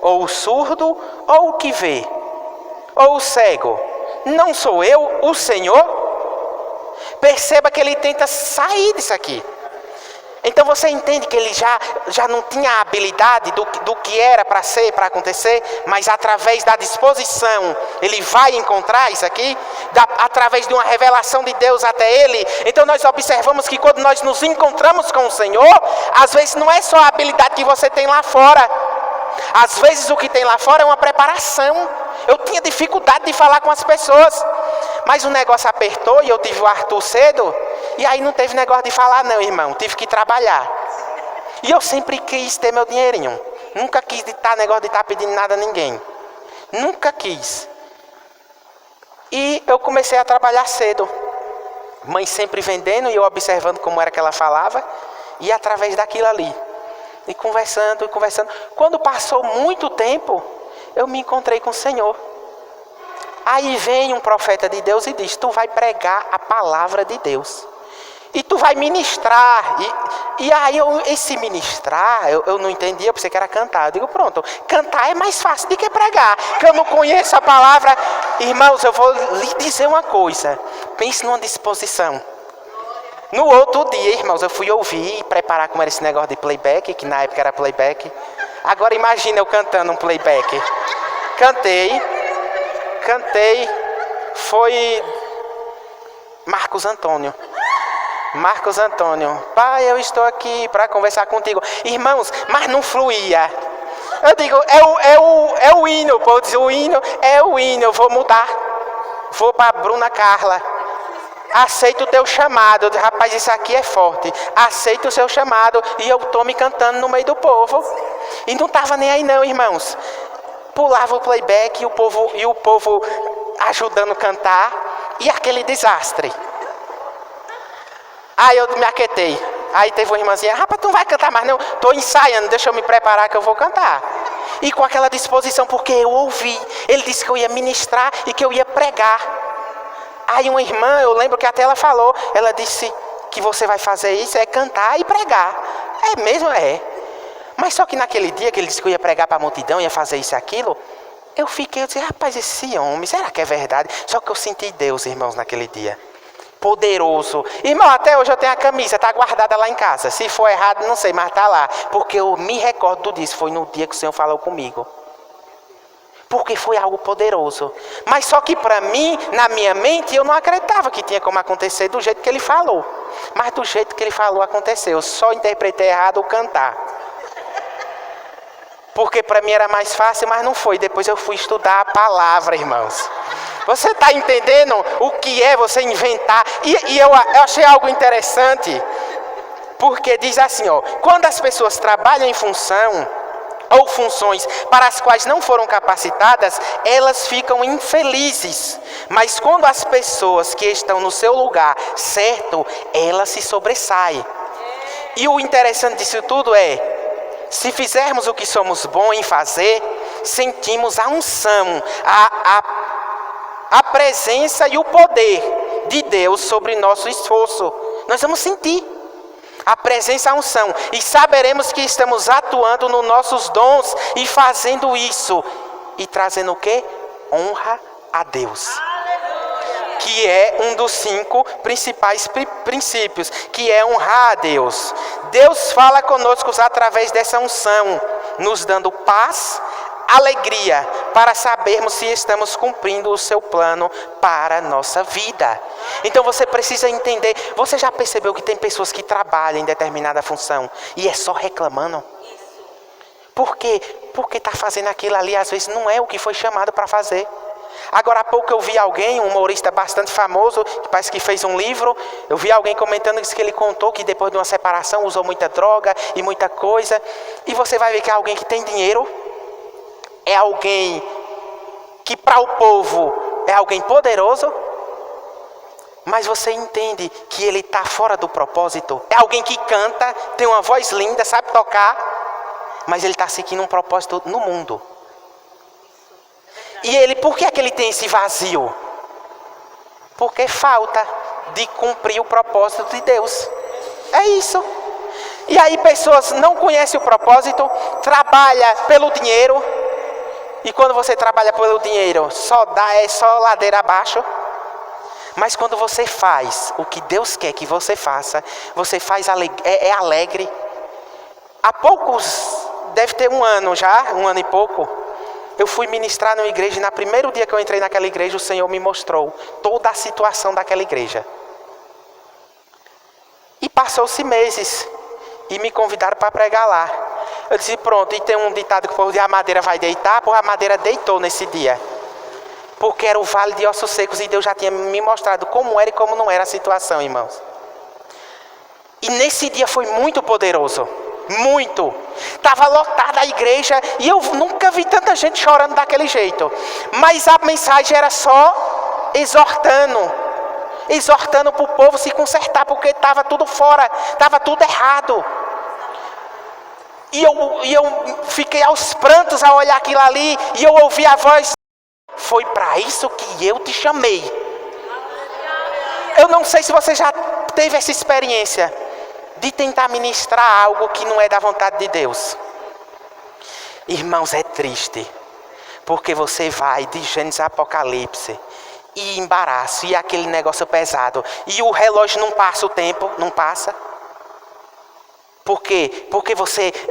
Ou o surdo, ou o que vê? Ou o cego? Não sou eu, o Senhor? Perceba que ele tenta sair disso aqui. Então você entende que ele já não tinha a habilidade do que era para ser, para acontecer, mas através da disposição, ele vai encontrar isso aqui, através de uma revelação de Deus até ele. Então nós observamos que quando nós nos encontramos com o Senhor, às vezes não é só a habilidade que você tem lá fora. Às vezes o que tem lá fora é uma preparação. Eu tinha dificuldade de falar com as pessoas, mas o negócio apertou e eu tive o Arthur cedo. E aí não teve negócio de falar não, irmão. Tive que trabalhar. E eu sempre quis ter meu dinheirinho. Nunca quis negócio de estar pedindo nada a ninguém. Nunca quis. E eu comecei a trabalhar cedo. Mãe sempre vendendo e eu observando como era que ela falava. E através daquilo ali. E conversando, e conversando. Quando passou muito tempo, eu me encontrei com o Senhor. Aí vem um profeta de Deus e diz: tu vai pregar a palavra de Deus. E tu vai ministrar. E aí esse ministrar, eu não entendia, eu pensei que era cantar. Eu digo, pronto, cantar é mais fácil do que pregar. Que eu não conheço a palavra. Irmãos, eu vou lhe dizer uma coisa. Pense numa disposição. No outro dia, irmãos, eu fui ouvir e preparar como era esse negócio de playback, que na época era playback. Agora imagina eu cantando um playback. Cantei. Foi Marcos Antônio. Pai, eu estou aqui para conversar contigo. Irmãos, mas não fluía. Eu digo, é o hino. Pô, eu digo, o hino, eu vou mudar. Vou para Bruna Carla. Aceito o teu chamado. Eu digo, rapaz, isso aqui é forte. Aceito o seu chamado. E eu estou me cantando no meio do povo. E não estava nem aí não, irmãos. Pulava o playback e o povo ajudando a cantar. E aquele desastre. Aí eu me aquietei. Aí teve uma irmãzinha: rapaz, tu não vai cantar mais não? Estou ensaiando, deixa eu me preparar que eu vou cantar. E com aquela disposição, porque eu ouvi. Ele disse que eu ia ministrar e que eu ia pregar. Aí uma irmã, eu lembro que até ela falou, ela disse que você vai fazer isso, é cantar e pregar. É mesmo? É. Mas só que naquele dia que ele disse que eu ia pregar para a multidão, ia fazer isso e aquilo, eu disse, rapaz, esse homem, será que é verdade? Só que eu senti Deus, irmãos, naquele dia. Poderoso. Irmão, até hoje eu tenho a camisa, está guardada lá em casa. Se for errado, não sei, mas está lá. Porque eu me recordo disso, foi no dia que o Senhor falou comigo. Porque foi algo poderoso. Mas só que para mim, na minha mente, eu não acreditava que tinha como acontecer do jeito que ele falou. Mas do jeito que ele falou, aconteceu. Eu só interpretei errado o cantar. Porque para mim era mais fácil, mas não foi. Depois eu fui estudar a palavra, irmãos. Você está entendendo o que é você inventar? E eu achei algo interessante. Porque diz assim, ó, quando as pessoas trabalham em função ou funções para as quais não foram capacitadas, elas ficam infelizes. Mas quando as pessoas que estão no seu lugar certo, elas se sobressaem. E o interessante disso tudo é, se fizermos o que somos bons em fazer, sentimos a unção, a presença e o poder de Deus sobre nosso esforço. Nós vamos sentir a presença, a unção, e saberemos que estamos atuando nos nossos dons e fazendo isso e trazendo o quê? Honra a Deus. Que é um dos 5 principais princípios, que é honrar a Deus. Deus fala conosco através dessa unção, nos dando paz, alegria, para sabermos se estamos cumprindo o seu plano para a nossa vida. Então você precisa entender, você já percebeu que tem pessoas que trabalham em determinada função e é só reclamando? Por quê? Porque está fazendo aquilo ali, às vezes não é o que foi chamado para fazer. Agora há pouco eu vi alguém, um humorista bastante famoso, que parece que fez um livro, eu vi alguém comentando que ele contou que depois de uma separação usou muita droga e muita coisa, e você vai ver que é alguém que tem dinheiro, é alguém que para o povo é alguém poderoso, mas você entende que ele está fora do propósito. É alguém que canta, tem uma voz linda, sabe tocar, mas ele está seguindo um propósito no mundo. E ele, por que é que ele tem esse vazio? Porque falta de cumprir o propósito de Deus. É isso. E aí pessoas não conhecem o propósito, trabalham pelo dinheiro. E quando você trabalha pelo dinheiro, é só ladeira abaixo. Mas quando você faz o que Deus quer que você faça, você faz é alegre. Há poucos, deve ter um ano e pouco, eu fui ministrar numa igreja e no primeiro dia que eu entrei naquela igreja, o Senhor me mostrou toda a situação daquela igreja. E passou-se meses e me convidaram para pregar lá. Eu disse, pronto, e tem um ditado que o povo diz, a madeira vai deitar, a madeira deitou nesse dia. Porque era o vale de ossos secos e Deus já tinha me mostrado como era e como não era a situação, irmãos. E nesse dia foi muito poderoso. Muito. Estava lotada a igreja e eu nunca vi tanta gente chorando daquele jeito. Mas a mensagem era só exortando para o povo se consertar, porque estava tudo fora, estava tudo errado. E eu fiquei aos prantos ao olhar aquilo ali e eu ouvi a voz: foi para isso que eu te chamei. Eu não sei se você já teve essa experiência de tentar ministrar algo que não é da vontade de Deus. Irmãos, é triste, porque você vai de Gênesis a Apocalipse, e embaraço, e aquele negócio pesado, e o relógio não passa o tempo, não passa. Por quê? Porque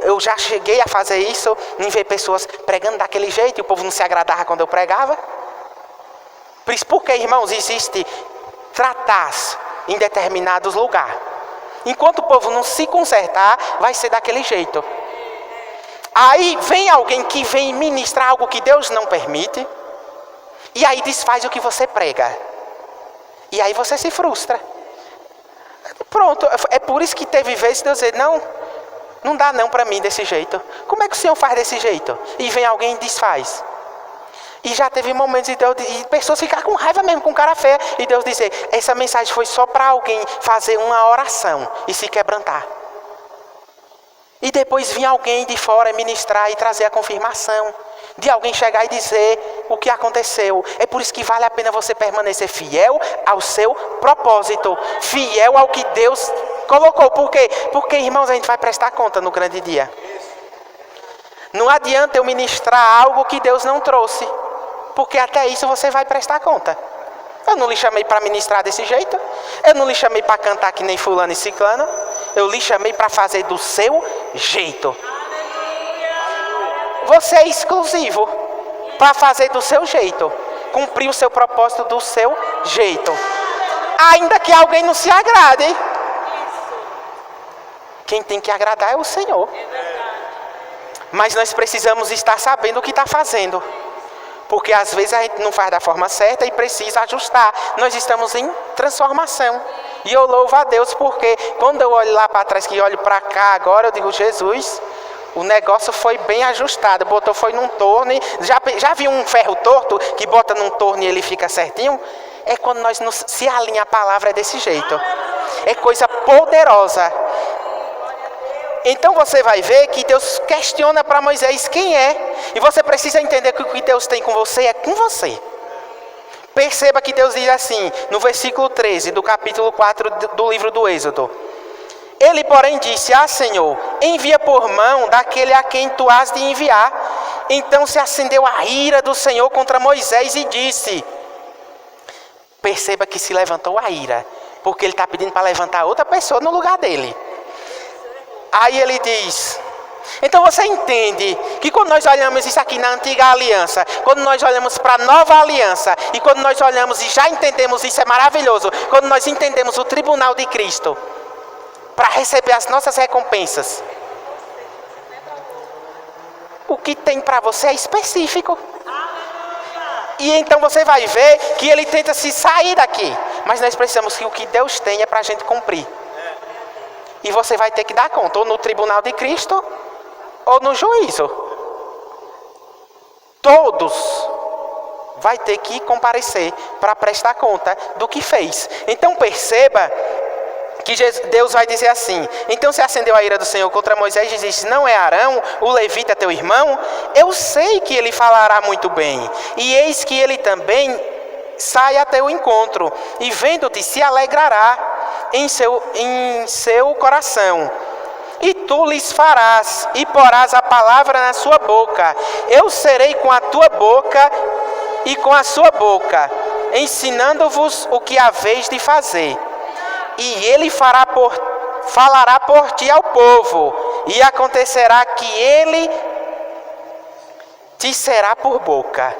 eu já cheguei a fazer isso, em ver pessoas pregando daquele jeito, e o povo não se agradava quando eu pregava. Por isso, porque, irmãos, existe tratas em determinados lugares. Enquanto o povo não se consertar, vai ser daquele jeito. Aí vem alguém que vem ministrar algo que Deus não permite, e aí desfaz o que você prega. E aí você se frustra. Pronto, é por isso que teve vezes Deus dizer, não dá não para mim desse jeito. Como é que o Senhor faz desse jeito? E vem alguém e desfaz. E já teve momentos de pessoas ficar com raiva mesmo, com cara feia, e Deus dizer, essa mensagem foi só para alguém fazer uma oração e se quebrantar. E depois vinha alguém de fora ministrar e trazer a confirmação. De alguém chegar e dizer o que aconteceu. É por isso que vale a pena você permanecer fiel ao seu propósito. Fiel ao que Deus colocou. Por quê? Porque, irmãos, a gente vai prestar conta no grande dia. Não adianta eu ministrar algo que Deus não trouxe. Porque até isso você vai prestar conta. Eu não lhe chamei para ministrar desse jeito. Eu não lhe chamei para cantar que nem fulano e ciclano. Eu lhe chamei para fazer do seu jeito. Você é exclusivo para fazer do seu jeito. Cumprir o seu propósito do seu jeito. Ainda que alguém não se agrade. Quem tem que agradar é o Senhor. Mas nós precisamos estar sabendo o que está fazendo. Porque às vezes a gente não faz da forma certa e precisa ajustar. Nós estamos em transformação. E eu louvo a Deus porque quando eu olho lá para trás, que olho para cá agora, eu digo, Jesus, o negócio foi bem ajustado. Botou, foi num torno. Já viu um ferro torto que bota num torno e ele fica certinho? É quando nós se alinha a palavra, é desse jeito. É coisa poderosa. Então você vai ver que Deus questiona para Moisés quem é. E você precisa entender que o que Deus tem com você é com você. Perceba que Deus diz assim, no versículo 13 do capítulo 4 do livro do Êxodo. Ele, porém, disse, Senhor, envia por mão daquele a quem tu has de enviar. Então se acendeu a ira do Senhor contra Moisés e disse... Perceba que se levantou a ira, porque ele está pedindo para levantar outra pessoa no lugar dele. Aí ele diz, então você entende que quando nós olhamos isso aqui na antiga aliança, quando nós olhamos para a nova aliança, e quando nós olhamos e já entendemos isso é maravilhoso, quando nós entendemos o tribunal de Cristo, para receber as nossas recompensas, o que tem para você é específico. E então você vai ver que ele tenta se sair daqui. Mas nós precisamos que o que Deus tem é para a gente cumprir. E você vai ter que dar conta, ou no tribunal de Cristo, ou no juízo. Todos vai ter que comparecer para prestar conta do que fez. Então perceba que Deus vai dizer assim, então se acendeu a ira do Senhor contra Moisés e disse, não é Arão, o levita teu irmão? Eu sei que ele falará muito bem, e eis que ele também sai a teu encontro, e vendo-te se alegrará em seu coração. E tu lhes farás, e porás a palavra na sua boca. Eu serei com a tua boca e com a sua boca, ensinando-vos o que haveis de fazer. E ele falará por ti ao povo, e acontecerá que ele te será por boca,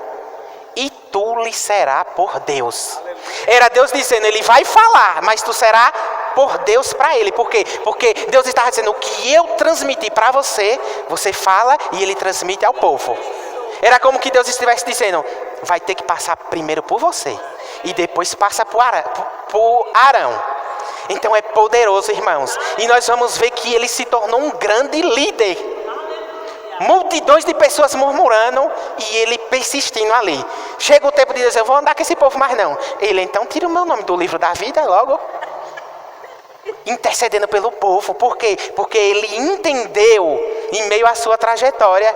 e tu lhe será por Deus. Era Deus dizendo, ele vai falar, mas tu será por Deus para ele. Por quê? Porque Deus estava dizendo, o que eu transmiti para você, você fala e ele transmite ao povo. Era como que Deus estivesse dizendo, vai ter que passar primeiro por você, e depois passa por Arão. Então é poderoso, irmãos. E nós vamos ver que ele se tornou um grande líder. Multidões de pessoas murmurando e ele persistindo ali. Chega o tempo de dizer, eu vou andar com esse povo mais não. Ele então tira o meu nome do livro da vida logo. Intercedendo pelo povo. Por quê? Porque ele entendeu em meio à sua trajetória.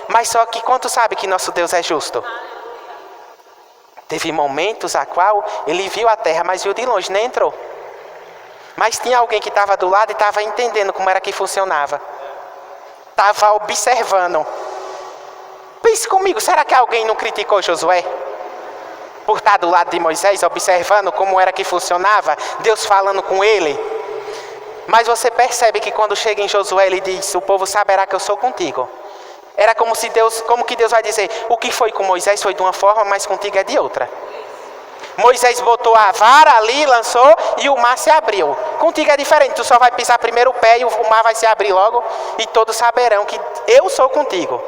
Mas só que quanto sabe que nosso Deus é justo? Teve momentos a qual ele viu a terra, mas viu de longe, nem entrou. Mas tinha alguém que estava do lado e estava entendendo como era que funcionava. Estava observando. Pense comigo, será que alguém não criticou Josué? Por estar do lado de Moisés, observando como era que funcionava, Deus falando com ele. Mas você percebe que quando chega em Josué, ele diz, o povo saberá que eu sou contigo. Era como que Deus vai dizer, o que foi com Moisés foi de uma forma, mas contigo é de outra. Moisés botou a vara ali, lançou e o mar se abriu. Contigo é diferente, tu só vai pisar primeiro o pé e o mar vai se abrir logo e todos saberão que eu sou contigo.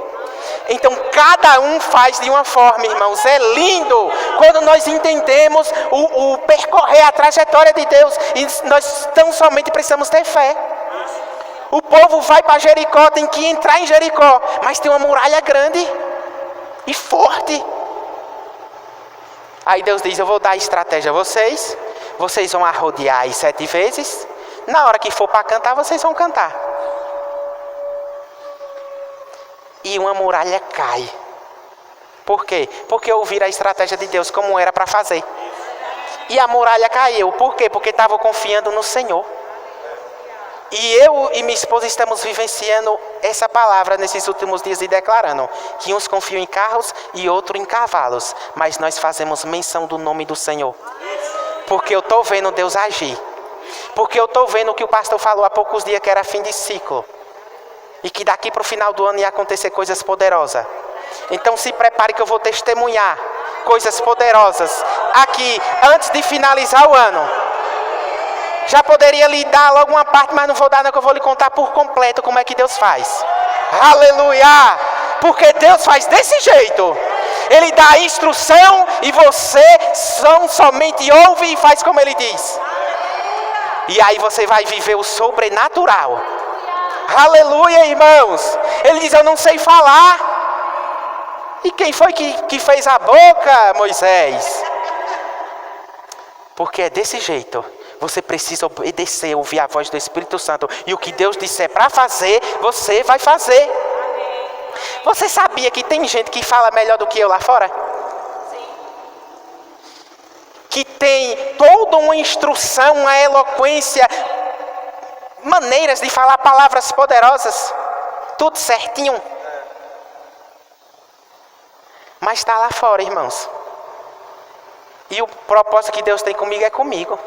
Então cada um faz de uma forma, irmãos. É lindo quando nós entendemos o percorrer, a trajetória de Deus. E nós tão somente precisamos ter fé. O povo vai para Jericó, tem que entrar em Jericó, mas tem uma muralha grande e forte. Aí Deus diz, eu vou dar a estratégia a vocês. Vocês vão arrodear 7 vezes. Na hora que for para cantar, vocês vão cantar. E uma muralha cai. Por quê? Porque ouviram a estratégia de Deus como era para fazer. E a muralha caiu. Por quê? Porque estavam confiando no Senhor. E eu e minha esposa estamos vivenciando essa palavra nesses últimos dias e declarando que uns confiam em carros e outros em cavalos. Mas nós fazemos menção do nome do Senhor. Porque eu estou vendo Deus agir. Porque eu estou vendo o que o pastor falou há poucos dias, que era fim de ciclo. E que daqui para o final do ano ia acontecer coisas poderosas. Então se prepare que eu vou testemunhar coisas poderosas aqui antes de finalizar o ano. Já poderia lhe dar logo uma parte, mas não vou dar não, que eu vou lhe contar por completo como é que Deus faz. Aleluia! Porque Deus faz desse jeito. Ele dá a instrução e você somente ouve e faz como Ele diz. E aí você vai viver o sobrenatural. Aleluia, irmãos. Ele diz, eu não sei falar. E quem foi que fez a boca, Moisés? Porque é desse jeito. Você precisa obedecer, ouvir a voz do Espírito Santo. E o que Deus disser para fazer, você vai fazer. Você sabia que tem gente que fala melhor do que eu lá fora? Sim. Que tem toda uma instrução, uma eloquência, maneiras de falar palavras poderosas. Tudo certinho. Mas está lá fora, irmãos. E o propósito que Deus tem comigo é comigo.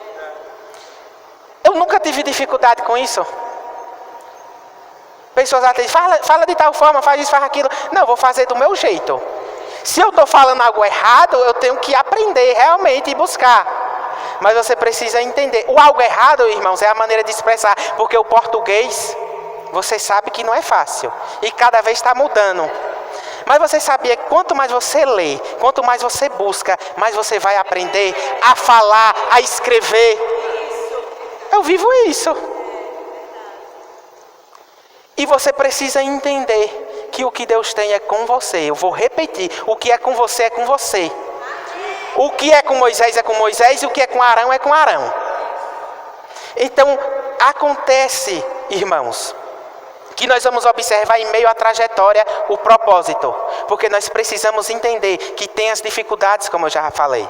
Eu nunca tive dificuldade com isso. Pessoas até dizem, fala de tal forma, faz isso, faz aquilo. Não, eu vou fazer do meu jeito. Se eu estou falando algo errado, eu tenho que aprender realmente e buscar. Mas você precisa entender. O algo errado, irmãos, é a maneira de expressar. Porque o português, você sabe que não é fácil. E cada vez está mudando. Mas você sabia que quanto mais você lê, quanto mais você busca, mais você vai aprender a falar, a escrever. Eu vivo isso. E você precisa entender que o que Deus tem é com você. Eu vou repetir, o que é com você é com você. O que é com Moisés é com Moisés e o que é com Arão é com Arão. Então, acontece, irmãos, que nós vamos observar em meio à trajetória o propósito. Porque nós precisamos entender que tem as dificuldades, como eu já falei.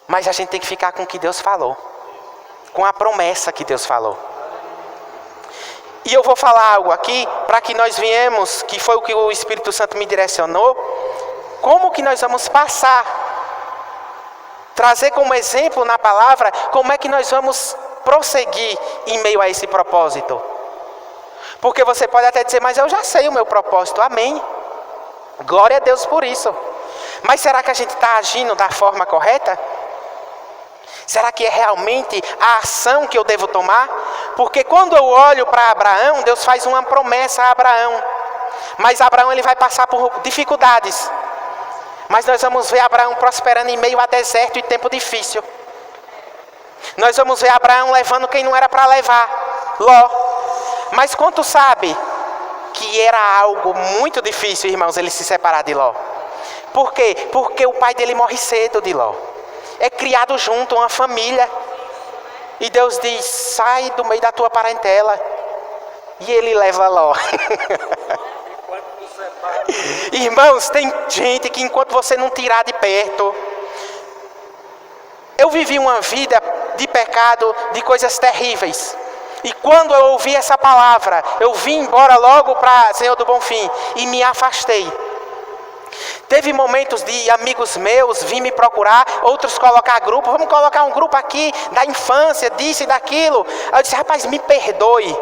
Mas a gente tem que ficar com o que Deus falou. Com a promessa que Deus falou. E eu vou falar algo aqui, para que nós viemos, que foi o que o Espírito Santo me direcionou, como que nós vamos passar. Trazer como exemplo na palavra, como é que nós vamos prosseguir em meio a esse propósito. Porque você pode até dizer, mas eu já sei o meu propósito, amém. Glória a Deus por isso. Mas será que a gente está agindo da forma correta? Será que é realmente a ação que eu devo tomar? Porque quando eu olho para Abraão, Deus faz uma promessa a Abraão. Mas Abraão ele vai passar por dificuldades. Mas nós vamos ver Abraão prosperando em meio a deserto e tempo difícil. Nós vamos ver Abraão levando quem não era para levar, Ló. Mas quanto sabe que era algo muito difícil, irmãos, ele se separar de Ló? Por quê? Porque o pai dele morre cedo de Ló. É criado junto, uma família. E Deus diz, sai do meio da tua parentela. E ele leva Ló. Irmãos, tem gente que enquanto você não tirar de perto. Eu vivi uma vida de pecado, de coisas terríveis. E quando eu ouvi essa palavra, eu vim embora logo para Senhor do Bonfim. E me afastei. Teve momentos de amigos meus vir me procurar, outros colocar grupo, vamos colocar um grupo aqui da infância, disso e daquilo. Eu disse, rapaz, me perdoe.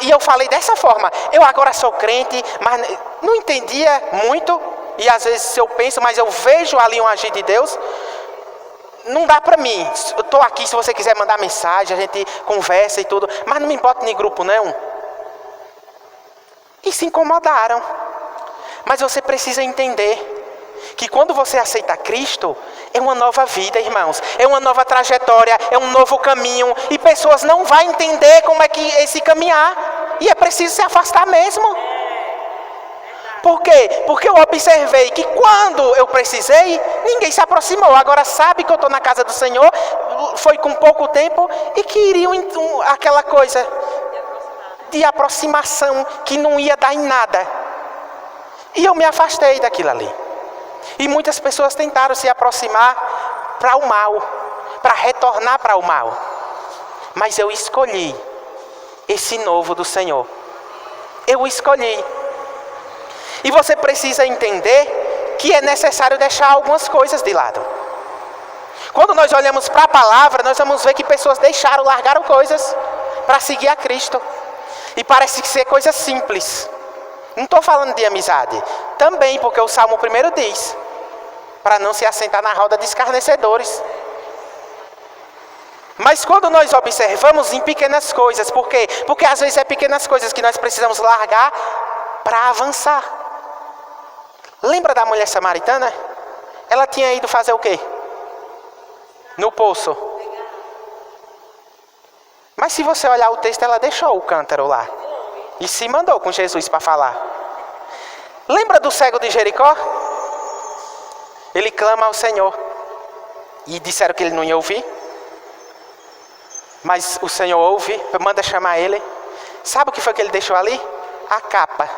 E eu falei dessa forma, eu agora sou crente, mas não entendia muito. E às vezes eu penso, mas eu vejo ali um agir de Deus. Não dá para mim, eu estou aqui, se você quiser mandar mensagem, a gente conversa e tudo. Mas não me importa em grupo não. E se incomodaram. Mas você precisa entender que quando você aceita Cristo, é uma nova vida, irmãos. É uma nova trajetória, é um novo caminho. E pessoas não vão entender como é que esse caminhar. E é preciso se afastar mesmo. Por quê? Porque eu observei que quando eu precisei, ninguém se aproximou. Agora sabe que eu estou na casa do Senhor, foi com pouco tempo, e queriam aquela coisa de aproximação que não ia dar em nada. E eu me afastei daquilo ali. E muitas pessoas tentaram se aproximar para o mal, para retornar para o mal. Mas eu escolhi esse novo do Senhor. Eu escolhi. E você precisa entender que é necessário deixar algumas coisas de lado. Quando nós olhamos para a palavra, nós vamos ver que pessoas largaram coisas para seguir a Cristo. E parece ser coisa simples. Não estou falando de amizade. Também, porque o Salmo 1 diz, para não se assentar na roda de escarnecedores. Mas quando nós observamos em pequenas coisas, por quê? Porque às vezes é pequenas coisas que nós precisamos largar para avançar. Lembra da mulher samaritana? Ela tinha ido fazer o quê? No poço. Mas se você olhar o texto, ela deixou o cântaro lá. E se mandou com Jesus para falar. Lembra do cego de Jericó? Ele clama ao Senhor. E disseram que ele não ia ouvir. Mas o Senhor ouve, manda chamar ele. Sabe o que foi que ele deixou ali? A capa.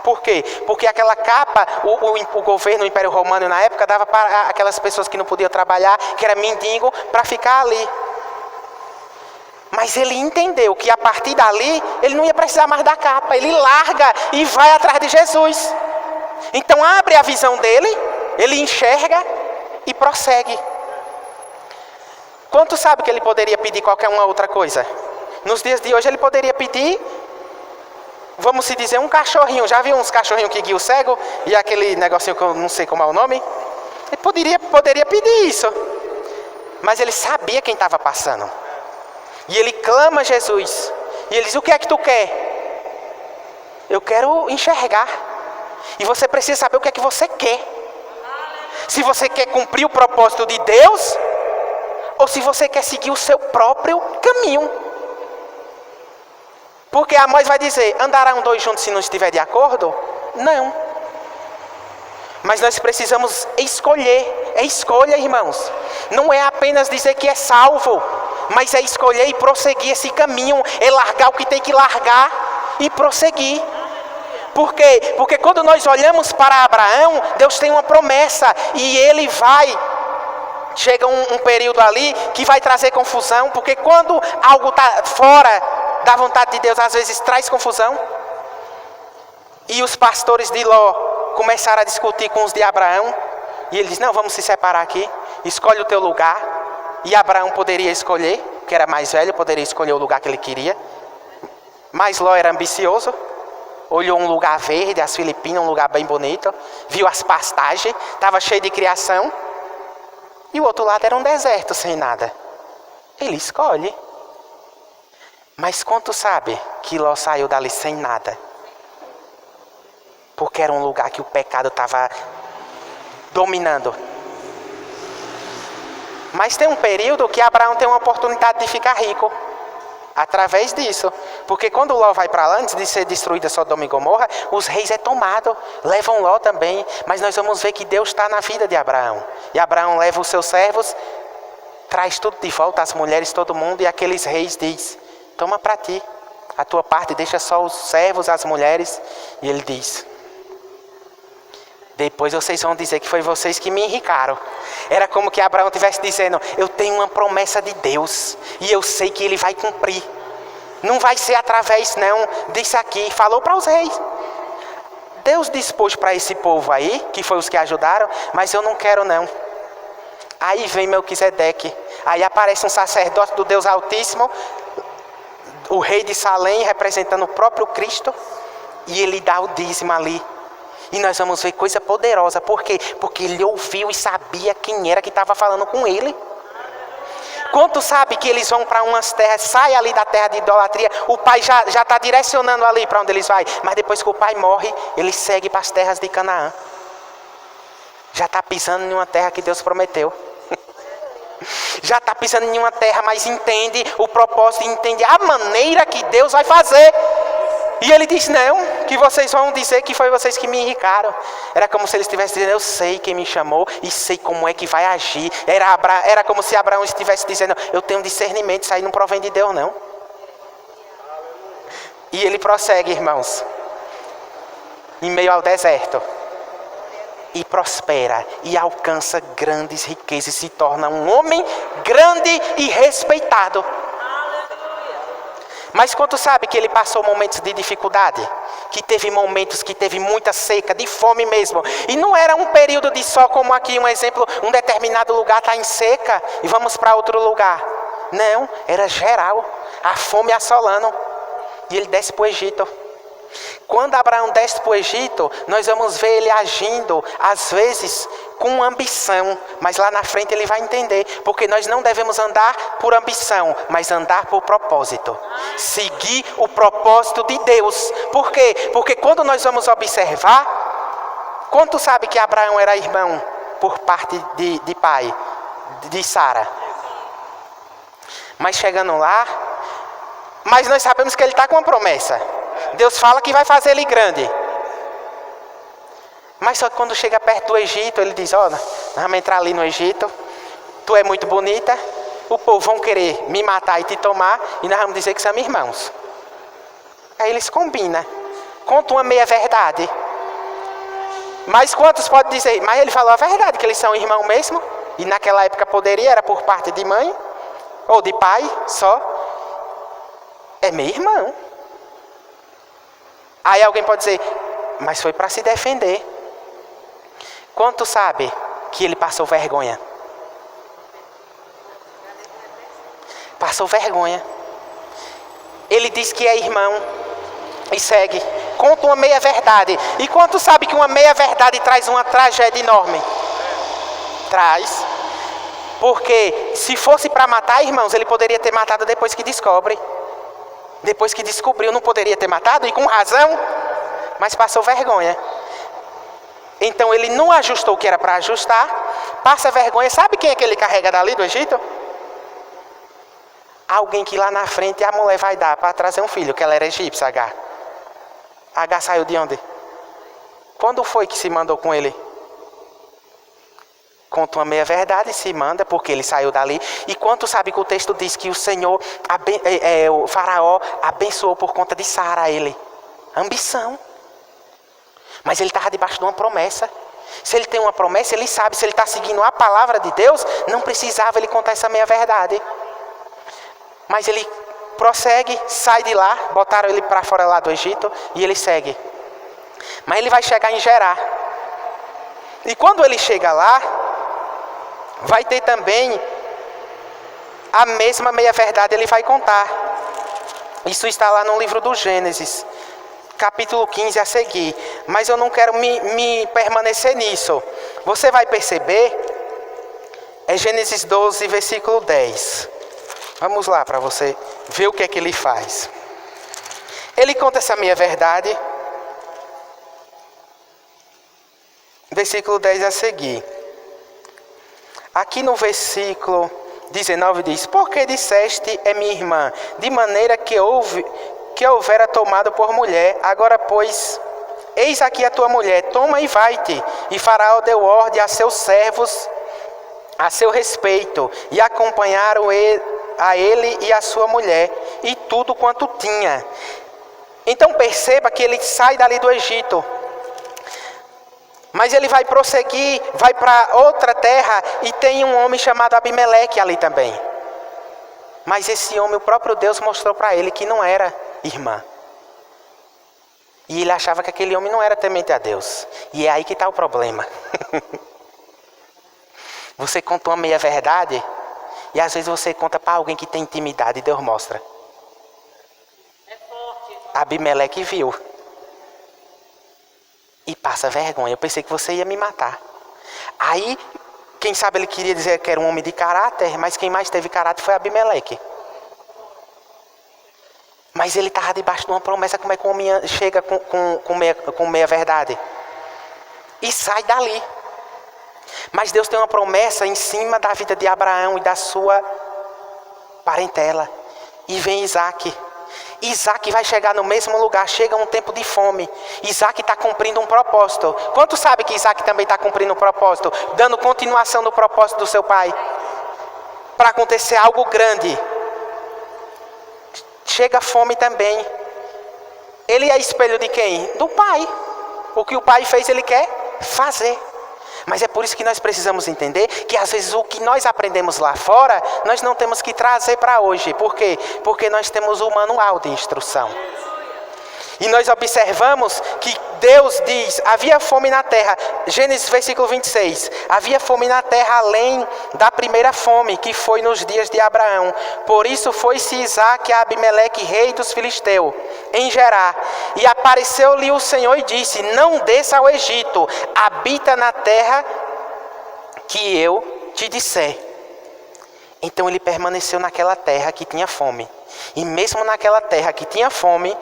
Por quê? Porque aquela capa, o governo, o Império Romano na época, dava para aquelas pessoas que não podiam trabalhar, que era mendigo, para ficar ali. Mas ele entendeu que a partir dali, ele não ia precisar mais da capa. Ele larga e vai atrás de Jesus. Então abre a visão dele, ele enxerga e prossegue. Quanto sabe que ele poderia pedir qualquer uma outra coisa? Nos dias de hoje ele poderia pedir, vamos se dizer, um cachorrinho. Já viu uns cachorrinhos que guiam o cego? E aquele negocinho que eu não sei como é o nome? Ele poderia pedir isso. Mas ele sabia quem estava passando. E ele clama a Jesus. E ele diz, o que é que tu quer? Eu quero enxergar. E você precisa saber o que é que você quer. Se você quer cumprir o propósito de Deus, ou se você quer seguir o seu próprio caminho. Porque Amós vai dizer, andarão dois juntos se não estiver de acordo? Não. Mas nós precisamos escolher. É escolha, irmãos. Não é apenas dizer que é salvo, mas é escolher e prosseguir esse caminho. É largar o que tem que largar e prosseguir. Por quê? Porque quando nós olhamos para Abraão, Deus tem uma promessa. E ele vai... Chega um período ali que vai trazer confusão. Porque quando algo está fora da vontade de Deus, às vezes traz confusão. E os pastores de Ló começaram a discutir com os de Abraão. E ele diz, não, vamos se separar aqui. Escolhe o teu lugar. E Abraão poderia escolher, que era mais velho, poderia escolher o lugar que ele queria. Mas Ló era ambicioso. Olhou um lugar verde, as Filipinas, um lugar bem bonito. Viu as pastagens, estava cheio de criação. E o outro lado era um deserto, sem nada. Ele escolhe. Mas quanto sabe que Ló saiu dali sem nada? Porque era um lugar que o pecado estava dominando. Mas tem um período que Abraão tem uma oportunidade de ficar rico. Através disso. Porque quando Ló vai para lá, antes de ser destruída Sodoma e Gomorra, os reis é tomado. Levam Ló também. Mas nós vamos ver que Deus está na vida de Abraão. E Abraão leva os seus servos, traz tudo de volta, as mulheres, todo mundo. E aqueles reis diz, toma para ti a tua parte, deixa só os servos, as mulheres. E ele diz, depois vocês vão dizer que foi vocês que me enricaram. Era como que Abraão estivesse dizendo, eu tenho uma promessa de Deus e eu sei que ele vai cumprir. Não vai ser através não disso aqui. Falou para os reis. Deus dispôs para esse povo aí, que foi os que ajudaram, mas eu não quero não. Aí vem Melquisedeque. Aí aparece um sacerdote do Deus Altíssimo, o rei de Salém, representando o próprio Cristo, e ele dá o dízimo ali. E nós vamos ver coisa poderosa. Por quê? Porque ele ouviu e sabia quem era que estava falando com ele. Quanto sabe que eles vão para umas terras, sai ali da terra de idolatria, o pai já está direcionando ali para onde eles vão. Mas depois que o pai morre, ele segue para as terras de Canaã. Já está pisando em uma terra que Deus prometeu. Já está pisando em uma terra, mas entende o propósito, entende a maneira que Deus vai fazer. E ele diz, não, que vocês vão dizer que foi vocês que me enricaram. Era como se ele estivesse dizendo, eu sei quem me chamou e sei como é que vai agir. Era como se Abraão estivesse dizendo, eu tenho discernimento, isso aí não provém de Deus não. E ele prossegue, irmãos, em meio ao deserto. E prospera, e alcança grandes riquezas, e se torna um homem grande e respeitado. Mas quanto sabe que ele passou momentos de dificuldade? Que teve momentos que teve muita seca, de fome mesmo. E não era um período de só como aqui, um exemplo, um determinado lugar está em seca e vamos para outro lugar. Não, era geral, a fome assolando. E ele desce para o Egito. Quando Abraão desce para o Egito, nós vamos ver ele agindo, às vezes, com ambição, mas lá na frente ele vai entender, porque nós não devemos andar por ambição, mas andar por propósito, seguir o propósito de Deus. Por quê? Porque quando nós vamos observar, quanto sabe que Abraão era irmão por parte de pai, de Sara? Mas chegando lá, mas nós sabemos que ele está com uma promessa. Deus fala que vai fazer ele grande. Mas só que quando chega perto do Egito, ele diz, nós vamos entrar ali no Egito, tu é muito bonita, o povo vão querer me matar e te tomar, e nós vamos dizer que somos irmãos. Aí eles combinam, contam uma meia verdade. Mas quantos podem dizer, mas ele falou a verdade, que eles são irmãos mesmo, e naquela época poderia, era por parte de mãe, ou de pai só. É meu irmão. Aí alguém pode dizer, mas foi para se defender. Quanto sabe que ele passou vergonha? Passou vergonha. Ele diz que é irmão e segue. Conta uma meia verdade. E quanto sabe que uma meia verdade traz uma tragédia enorme? Traz. Porque se fosse para matar, irmãos, ele poderia ter matado depois que descobre. Depois que descobriu, não poderia ter matado, e com razão, mas passou vergonha. Então ele não ajustou o que era para ajustar, passa vergonha. Sabe quem é que ele carrega dali do Egito? Alguém que lá na frente a mulher vai dar para trazer um filho, que ela era egípcia, H. H saiu de onde? Quando foi que se mandou com ele? Conta uma meia verdade e se manda, porque ele saiu dali. E quanto sabe que o texto diz que o Senhor, o faraó, abençoou por conta de Sara ele? Ambição. Mas ele estava debaixo de uma promessa. Se ele tem uma promessa, ele sabe, se ele está seguindo a palavra de Deus, não precisava ele contar essa meia verdade. Mas ele prossegue, sai de lá, botaram ele para fora lá do Egito, e ele segue. Mas ele vai chegar em Gerar. E quando ele chega lá, vai ter também a mesma meia verdade, ele vai contar. Isso está lá no livro do Gênesis, capítulo 15 a seguir. Mas eu não quero me permanecer nisso. Você vai perceber, é Gênesis 12, versículo 10. Vamos lá para você ver o que é que ele faz. Ele conta essa meia verdade. Versículo 10 a seguir. Aqui no versículo 19 diz, porque disseste é minha irmã, de maneira que houvera tomado por mulher, agora pois, eis aqui a tua mulher, toma e vai-te. E Faraó deu ordem a seus servos a seu respeito, e acompanharam a ele e a sua mulher, e tudo quanto tinha. Então perceba que ele sai dali do Egito. Mas ele vai prosseguir, vai para outra terra, e tem um homem chamado Abimeleque ali também. Mas esse homem, o próprio Deus mostrou para ele que não era irmã. E ele achava que aquele homem não era temente a Deus. E é aí que está o problema. Você conta uma meia verdade, e às vezes você conta para alguém que tem intimidade, e Deus mostra. É forte. Abimeleque viu. E passa vergonha. Eu pensei que você ia me matar. Aí, quem sabe ele queria dizer que era um homem de caráter, mas quem mais teve caráter foi Abimeleque. Mas ele estava debaixo de uma promessa. Como é que o homem chega com meia verdade? E sai dali. Mas Deus tem uma promessa em cima da vida de Abraão e da sua parentela. E vem Isaac. Isaac vai chegar no mesmo lugar, chega um tempo de fome. Isaac está cumprindo um propósito. Quanto sabe que Isaac também está cumprindo um propósito? Dando continuação do propósito do seu pai. Para acontecer algo grande. Chega fome também. Ele é espelho de quem? Do pai. O que o pai fez, ele quer fazer. Mas é por isso que nós precisamos entender que às vezes o que nós aprendemos lá fora, nós não temos que trazer para hoje. Por quê? Porque nós temos o manual de instrução. E nós observamos que Deus diz, havia fome na terra. Gênesis versículo 26. Havia fome na terra além da primeira fome, que foi nos dias de Abraão. Por isso foi-se Isaac a Abimeleque, rei dos filisteus, em Gerar. E apareceu-lhe o Senhor e disse, não desça ao Egito, habita na terra que eu te disser. Então ele permaneceu naquela terra que tinha fome. E mesmo naquela terra que tinha fome,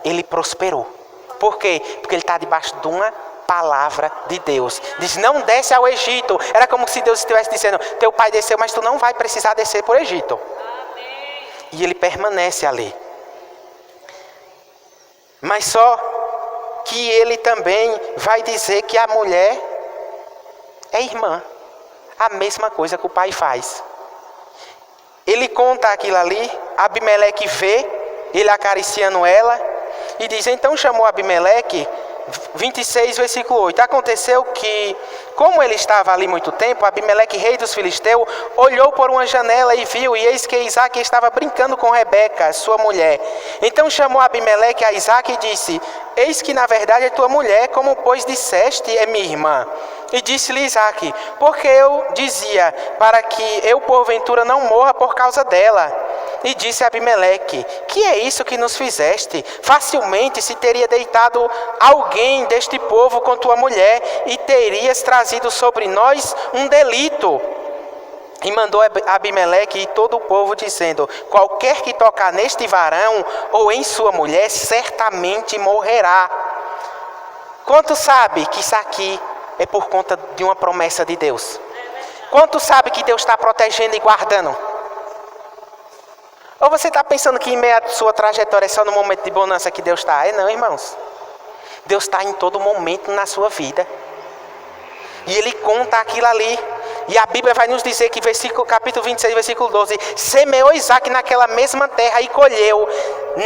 ele prosperou. Por quê? Porque ele está debaixo de uma palavra de Deus. Diz, não desce ao Egito. Era como se Deus estivesse dizendo, teu pai desceu, mas tu não vai precisar descer por Egito. Amém. E ele permanece ali. Mas só que ele também vai dizer que a mulher é irmã. A mesma coisa que o pai faz. Ele conta aquilo ali, Abimeleque vê, ele acariciando ela, e diz, então chamou Abimeleque, 26, versículo 8. Aconteceu que, como ele estava ali muito tempo, Abimeleque, rei dos filisteus, olhou por uma janela e viu, e eis que Isaque estava brincando com Rebeca, sua mulher. Então chamou Abimeleque a Isaque e disse, eis que na verdade é tua mulher, como pois disseste, é minha irmã. E disse-lhe Isaque, porque eu dizia, para que eu porventura não morra por causa dela. E disse a Abimeleque, que é isso que nos fizeste? Facilmente se teria deitado alguém deste povo com tua mulher, e terias trazido sobre nós um delito. E mandou Abimeleque e todo o povo, dizendo, qualquer que tocar neste varão ou em sua mulher, certamente morrerá. Quanto sabe que isso aqui é por conta de uma promessa de Deus? Quanto sabe que Deus está protegendo e guardando? Ou você está pensando que em meio à sua trajetória é só no momento de bonança que Deus está? É não, irmãos. Deus está em todo momento na sua vida. E Ele conta aquilo ali. E a Bíblia vai nos dizer que capítulo 26, versículo 12. Semeou Isaque naquela mesma terra e colheu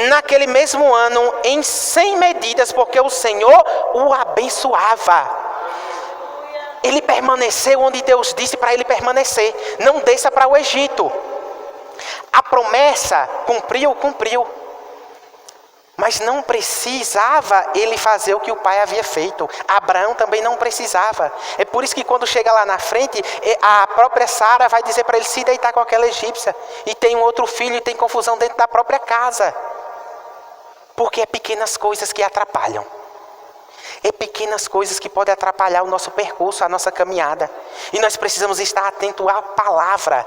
naquele mesmo ano em 100 medidas, porque o Senhor o abençoava. Ele permaneceu onde Deus disse para ele permanecer. Não desça para o Egito. A promessa cumpriu. Mas não precisava ele fazer o que o pai havia feito. Abraão também não precisava. É por isso que quando chega lá na frente, a própria Sara vai dizer para ele se deitar com aquela egípcia. E tem um outro filho e tem confusão dentro da própria casa. Porque é pequenas coisas que atrapalham. É pequenas coisas que podem atrapalhar o nosso percurso, a nossa caminhada. E nós precisamos estar atentos à palavra.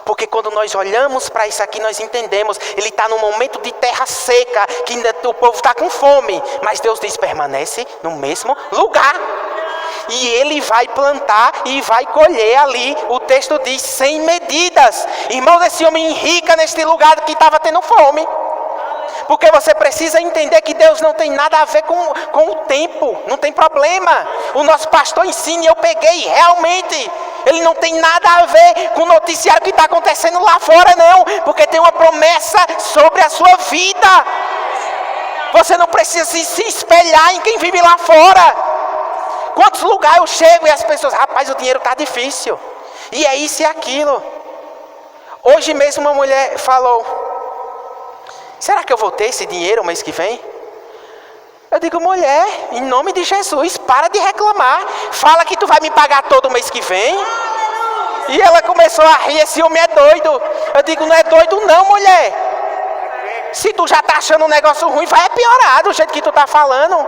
Porque quando nós olhamos para isso aqui, nós entendemos. Ele está num momento de terra seca, que ainda o povo está com fome. Mas Deus diz, permanece no mesmo lugar. E ele vai plantar e vai colher ali. O texto diz, 100 medidas. Irmãos, esse homem enrica neste lugar que estava tendo fome. Porque você precisa entender que Deus não tem nada a ver com o tempo. Não tem problema. O nosso pastor ensina e eu peguei realmente. Ele não tem nada a ver com o noticiário que está acontecendo lá fora, não. Porque tem uma promessa sobre a sua vida. Você não precisa se espelhar em quem vive lá fora. Quantos lugares eu chego e as pessoas, rapaz, o dinheiro está difícil. E é isso e aquilo. Hoje mesmo uma mulher falou, será que eu vou ter esse dinheiro o mês que vem? Eu digo, mulher, em nome de Jesus, para de reclamar. Fala que tu vai me pagar todo mês que vem. E ela começou a rir, esse homem é doido. Eu digo, não é doido não, mulher. Se tu já está achando um negócio ruim, vai piorar do jeito que tu está falando.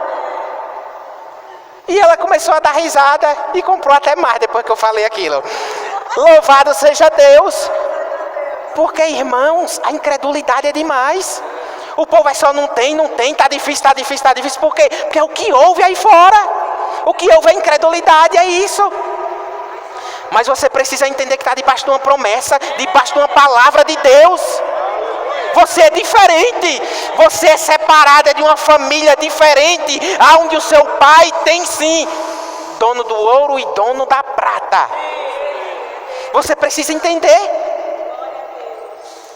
E ela começou a dar risada e comprou até mais depois que eu falei aquilo. Louvado seja Deus. Porque, irmãos, a incredulidade é demais. O povo é só não tem, está difícil. Por quê? Porque é o que houve aí fora. O que houve é incredulidade, é isso. Mas você precisa entender que está debaixo de uma promessa, debaixo de uma palavra de Deus. Você é diferente. Você é separada de uma família diferente, onde o seu pai tem sim, dono do ouro e dono da prata. Você precisa entender.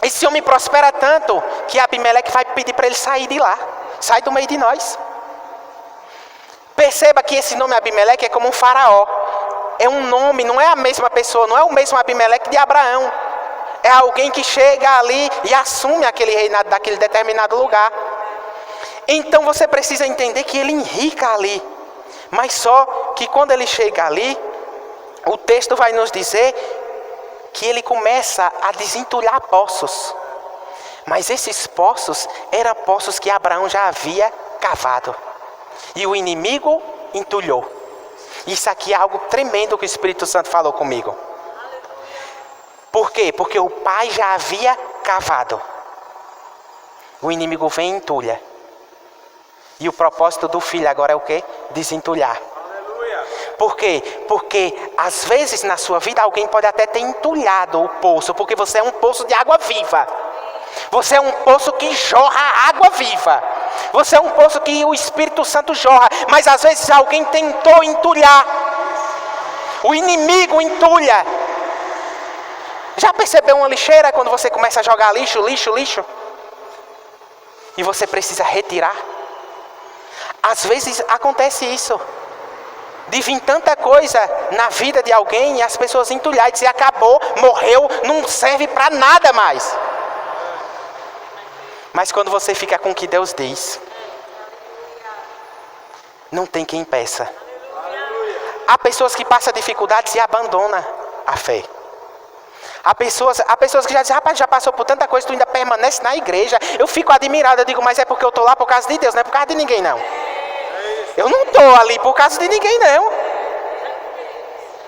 Esse homem prospera tanto que Abimeleque vai pedir para ele sair de lá. Sai do meio de nós. Perceba que esse nome Abimeleque é como um faraó. É um nome, não é a mesma pessoa, não é o mesmo Abimeleque de Abraão. É alguém que chega ali e assume aquele reinado daquele determinado lugar. Então você precisa entender que ele enrica ali. Mas só que quando ele chega ali, o texto vai nos dizer que ele começa a desentulhar poços. Mas esses poços eram poços que Abraão já havia cavado. E o inimigo entulhou. Isso aqui é algo tremendo que o Espírito Santo falou comigo. Por quê? Porque o pai já havia cavado. O inimigo vem e entulha. E o propósito do filho agora é o quê? Desentulhar. Por quê? Porque às vezes na sua vida alguém pode até ter entulhado o poço, porque você é um poço de água viva. Você é um poço que jorra água viva. Você é um poço que o Espírito Santo jorra. Mas às vezes alguém tentou entulhar. O inimigo entulha. Já percebeu uma lixeira quando você começa a jogar lixo? E você precisa retirar? Às vezes acontece isso. De vir tanta coisa na vida de alguém e as pessoas entulhar e dizer acabou, morreu, não serve para nada mais. Mas quando você fica com o que Deus diz, não tem quem impeça. Há pessoas que passam dificuldades e abandonam a fé. Há pessoas que já dizem, rapaz, já passou por tanta coisa, tu ainda permanece na igreja. Eu fico admirado, eu digo, mas é porque eu estou lá por causa de Deus, não é por causa de ninguém não. Eu não estou ali por causa de ninguém não.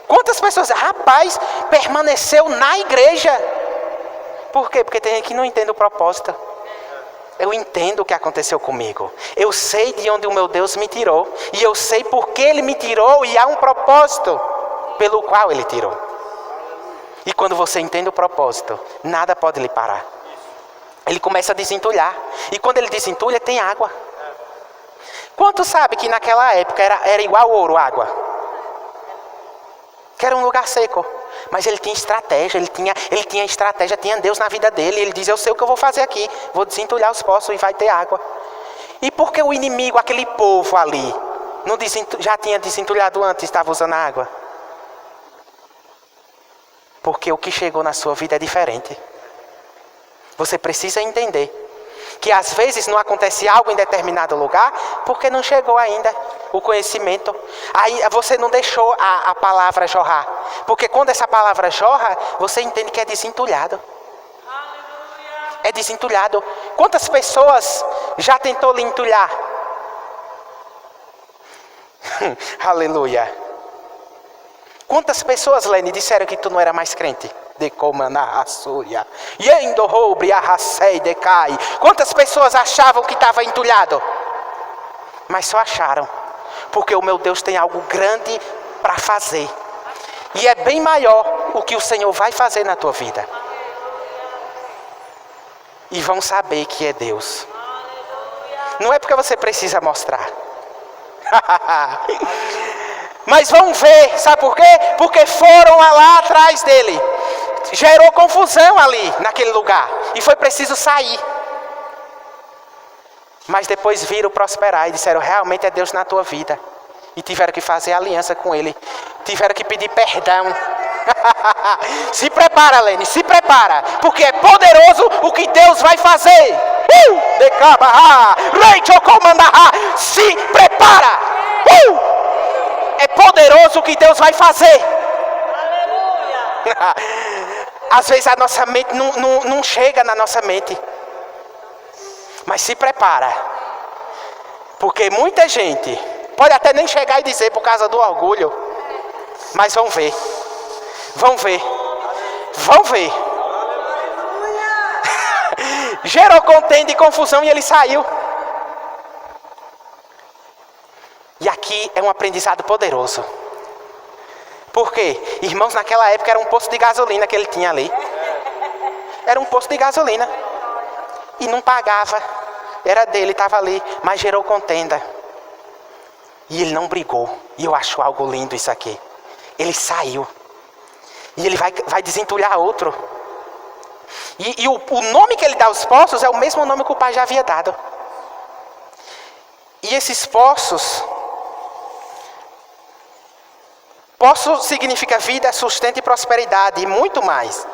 Quantas pessoas, rapaz, permaneceu na igreja. Por quê? Porque tem gente que não entende o propósito. Eu entendo o que aconteceu comigo. Eu sei de onde o meu Deus me tirou. E eu sei por que Ele me tirou. E há um propósito pelo qual Ele tirou. E quando você entende o propósito, nada pode lhe parar. Ele começa a desentulhar. E quando ele desentulha, tem água. Quantos sabe que naquela época era igual ouro, água? Que era um lugar seco. Mas ele tinha estratégia, ele tinha estratégia, tinha Deus na vida dele. Ele diz, eu sei o que eu vou fazer aqui. Vou desentulhar os poços e vai ter água. E por que o inimigo, aquele povo ali, já tinha desentulhado antes e estava usando a água? Porque o que chegou na sua vida é diferente. Você precisa entender que às vezes não acontece algo em determinado lugar porque não chegou ainda o conhecimento. Aí você não deixou a palavra jorrar. Porque quando essa palavra jorra, você entende que é desentulhado. É desentulhado. Quantas pessoas já tentou lhe entulhar? Aleluia. Quantas pessoas, Lene, disseram que tu não era mais crente? Quantas pessoas achavam que estava entulhado? Mas só acharam. Porque o meu Deus tem algo grande para fazer. E é bem maior o que o Senhor vai fazer na tua vida. E vão saber que é Deus. Não é porque você precisa mostrar. Mas vão ver, sabe por quê? Porque foram lá atrás dele. Gerou confusão ali, naquele lugar. E foi preciso sair. Mas depois viram prosperar e disseram, realmente é Deus na tua vida. E tiveram que fazer aliança com ele. Tiveram que pedir perdão. Se prepara, Lene, se prepara. Porque é poderoso o que Deus vai fazer. Se prepara. É poderoso o que Deus vai fazer. Aleluia. Às vezes a nossa mente não chega na nossa mente. Mas se prepara. Porque muita gente pode até nem chegar e dizer por causa do orgulho. Mas vão ver. Vão ver. Vão ver. Gerou contenda e confusão e ele saiu. E aqui é um aprendizado poderoso. Por quê? Irmãos, naquela época era um poço de gasolina que ele tinha ali. Era um poço de gasolina. E não pagava. Era dele, estava ali. Mas gerou contenda. E ele não brigou. E eu acho algo lindo isso aqui. Ele saiu. E ele vai desentulhar outro. E o nome que ele dá aos poços é o mesmo nome que o pai já havia dado. E esses poços... Poço significa vida, sustento e prosperidade, e muito mais.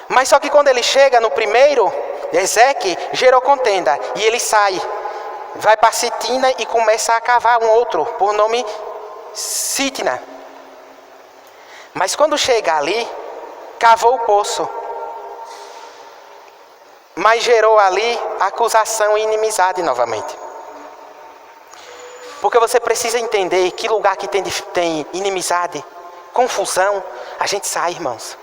Mas só que quando ele chega no primeiro, Ezequiel gerou contenda, e ele sai. Vai para Sitina e começa a cavar um outro, por nome Sitna. Mas quando chega ali, cavou o poço. Mas gerou ali acusação e inimizade novamente. Porque você precisa entender que lugar que tem inimizade, confusão, a gente sai, irmãos.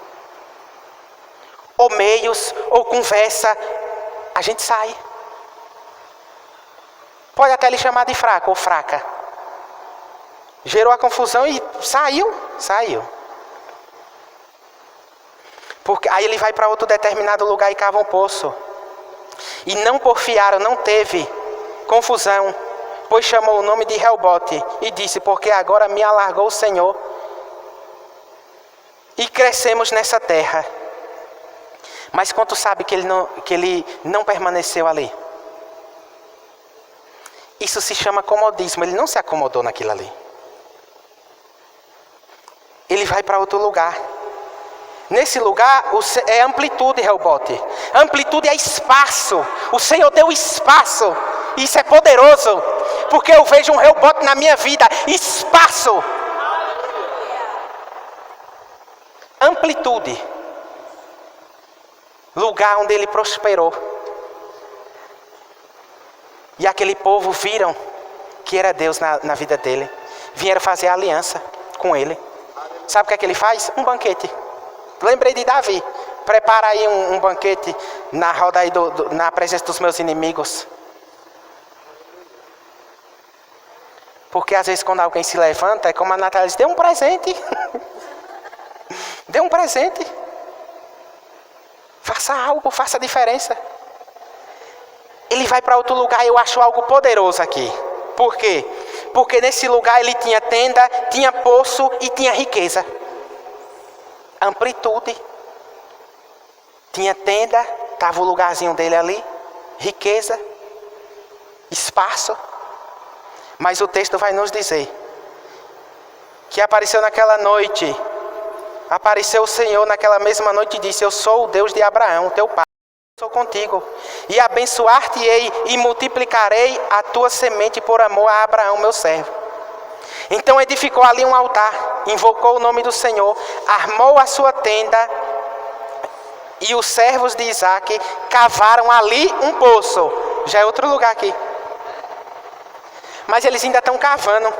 Ou meios, ou conversa, a gente sai. Pode até lhe chamar de fraco ou fraca. Gerou a confusão e saiu. Porque aí ele vai para outro determinado lugar e cava um poço. E não porfiaram, não teve confusão, pois chamou o nome de Reobote e disse: porque agora me alargou o Senhor e crescemos nessa terra. Mas quanto sabe que ele não permaneceu ali? Isso se chama comodismo. Ele não se acomodou naquilo ali. Ele vai para outro lugar. Nesse lugar é amplitude, Reobote. Amplitude é espaço. O Senhor deu espaço. Isso é poderoso. Porque eu vejo um Reobote na minha vida. Espaço. Amplitude. Lugar onde ele prosperou. E aquele povo viram que era Deus na vida dele. Vieram fazer aliança com ele. Sabe o que é que ele faz? Um banquete. Lembrei de Davi. Prepara aí um banquete na roda aí na presença dos meus inimigos. Porque às vezes quando alguém se levanta, é como a Natália diz: dê um presente. Dê um presente. Faça algo, faça a diferença. Ele vai para outro lugar e eu acho algo poderoso aqui. Por quê? Porque nesse lugar ele tinha tenda, tinha poço e tinha riqueza. Amplitude. Tinha tenda, estava o lugarzinho dele ali. Riqueza. Espaço. Mas o texto vai nos dizer que apareceu naquela noite. Apareceu o Senhor naquela mesma noite e disse: eu sou o Deus de Abraão, teu pai. Sou contigo, e abençoar-te-ei e multiplicarei a tua semente por amor a Abraão, meu servo. Então edificou ali um altar, invocou o nome do Senhor, armou a sua tenda, e os servos de Isaque cavaram ali um poço. Já é outro lugar aqui. Mas eles ainda estão cavando,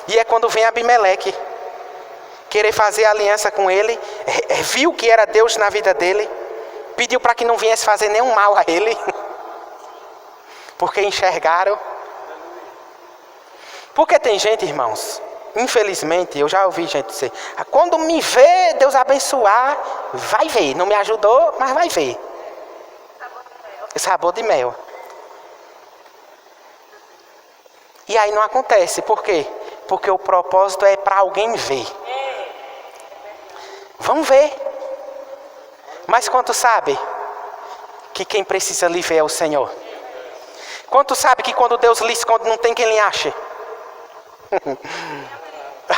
e é quando vem Abimeleque querer fazer aliança com ele, viu que era Deus na vida dele, pediu para que não viesse fazer nenhum mal a ele. Porque enxergaram. Porque tem gente, irmãos, infelizmente, eu já ouvi gente dizer: quando me vê Deus abençoar, vai ver. Não me ajudou, mas vai ver. Sabor de mel. E aí não acontece. Por quê? Porque o propósito é para alguém ver. Vamos ver. Mas quanto sabe que quem precisa lhe ver é o Senhor? Quanto sabe que quando Deus lhe esconde não tem quem lhe ache?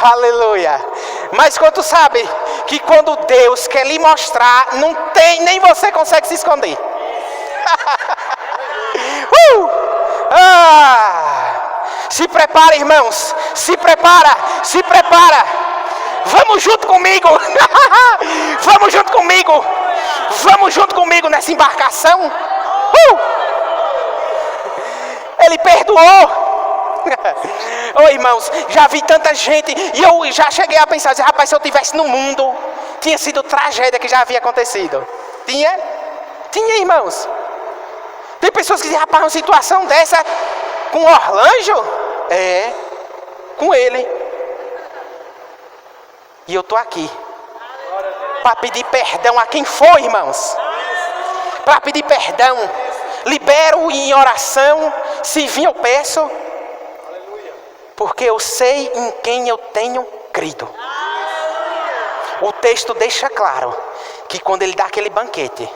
Aleluia. Mas quanto sabe que quando Deus quer lhe mostrar, não tem, nem você consegue se esconder? Se prepara, irmãos. Se prepara. Se prepara. Vamos junto comigo. Vamos junto comigo. Vamos junto comigo nessa embarcação. Ele perdoou. Ô irmãos, já vi tanta gente. E eu já cheguei a pensar: rapaz, se eu estivesse no mundo, tinha sido tragédia que já havia acontecido. Tinha, irmãos. Tem pessoas que dizem: rapaz, uma situação dessa com Orlando? É, com ele. E eu estou aqui para pedir perdão a quem for, irmãos. Para pedir perdão. Libero em oração. Se vir eu peço. Porque eu sei em quem eu tenho crido. O texto deixa claro que quando ele dá aquele banquete,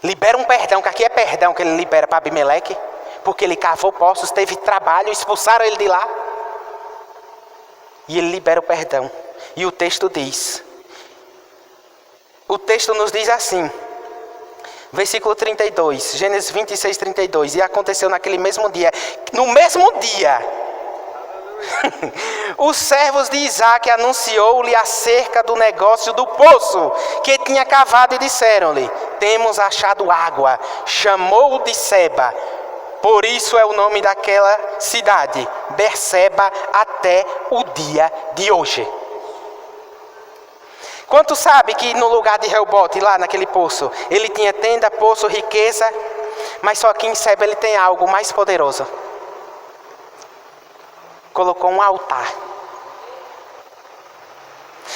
libera um perdão, que aqui é perdão que ele libera para Abimeleque. Porque ele cavou poços, teve trabalho, expulsaram ele de lá. E ele libera o perdão. E o texto diz. O texto nos diz assim. Versículo 32. Gênesis 26, 32. E aconteceu naquele mesmo dia. No mesmo dia. Os servos de Isaque anunciou-lhe acerca do negócio do poço que tinha cavado e disseram-lhe: temos achado água. Chamou-o de Seba. Por isso é o nome daquela cidade, Berseba, até o dia de hoje. Quanto sabe que no lugar de Reobote, lá naquele poço, ele tinha tenda, poço, riqueza, mas só que em Seba ele tem algo mais poderoso. Colocou um altar.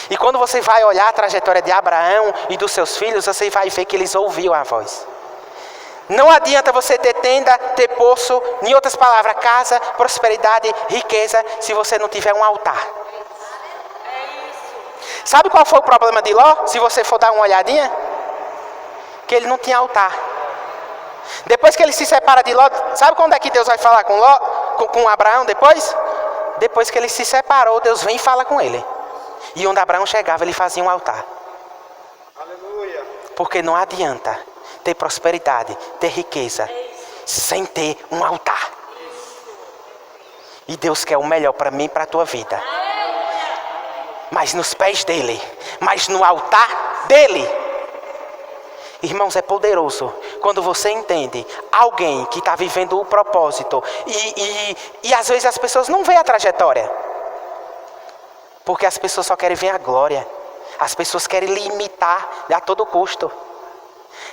E quando você vai olhar a trajetória de Abraão e dos seus filhos, você vai ver que eles ouviam a voz. Não adianta você ter tenda, ter poço, em outras palavras, casa, prosperidade, riqueza, se você não tiver um altar. Sabe qual foi o problema de Ló? Se você for dar uma olhadinha, que ele não tinha altar. Depois que ele se separa de Ló, sabe quando é que Deus vai falar com Ló, com Abraão depois? Depois que ele se separou, Deus vem e fala com ele. E onde Abraão chegava, ele fazia um altar. Aleluia. Porque não adianta ter prosperidade, ter riqueza, sem ter um altar. E Deus quer o melhor para mim e para a tua vida. Mas nos pés dele, mas no altar dele. Irmãos, é poderoso quando você entende alguém que está vivendo o propósito. E às vezes as pessoas não veem a trajetória. Porque as pessoas só querem ver a glória. As pessoas querem limitar a todo custo.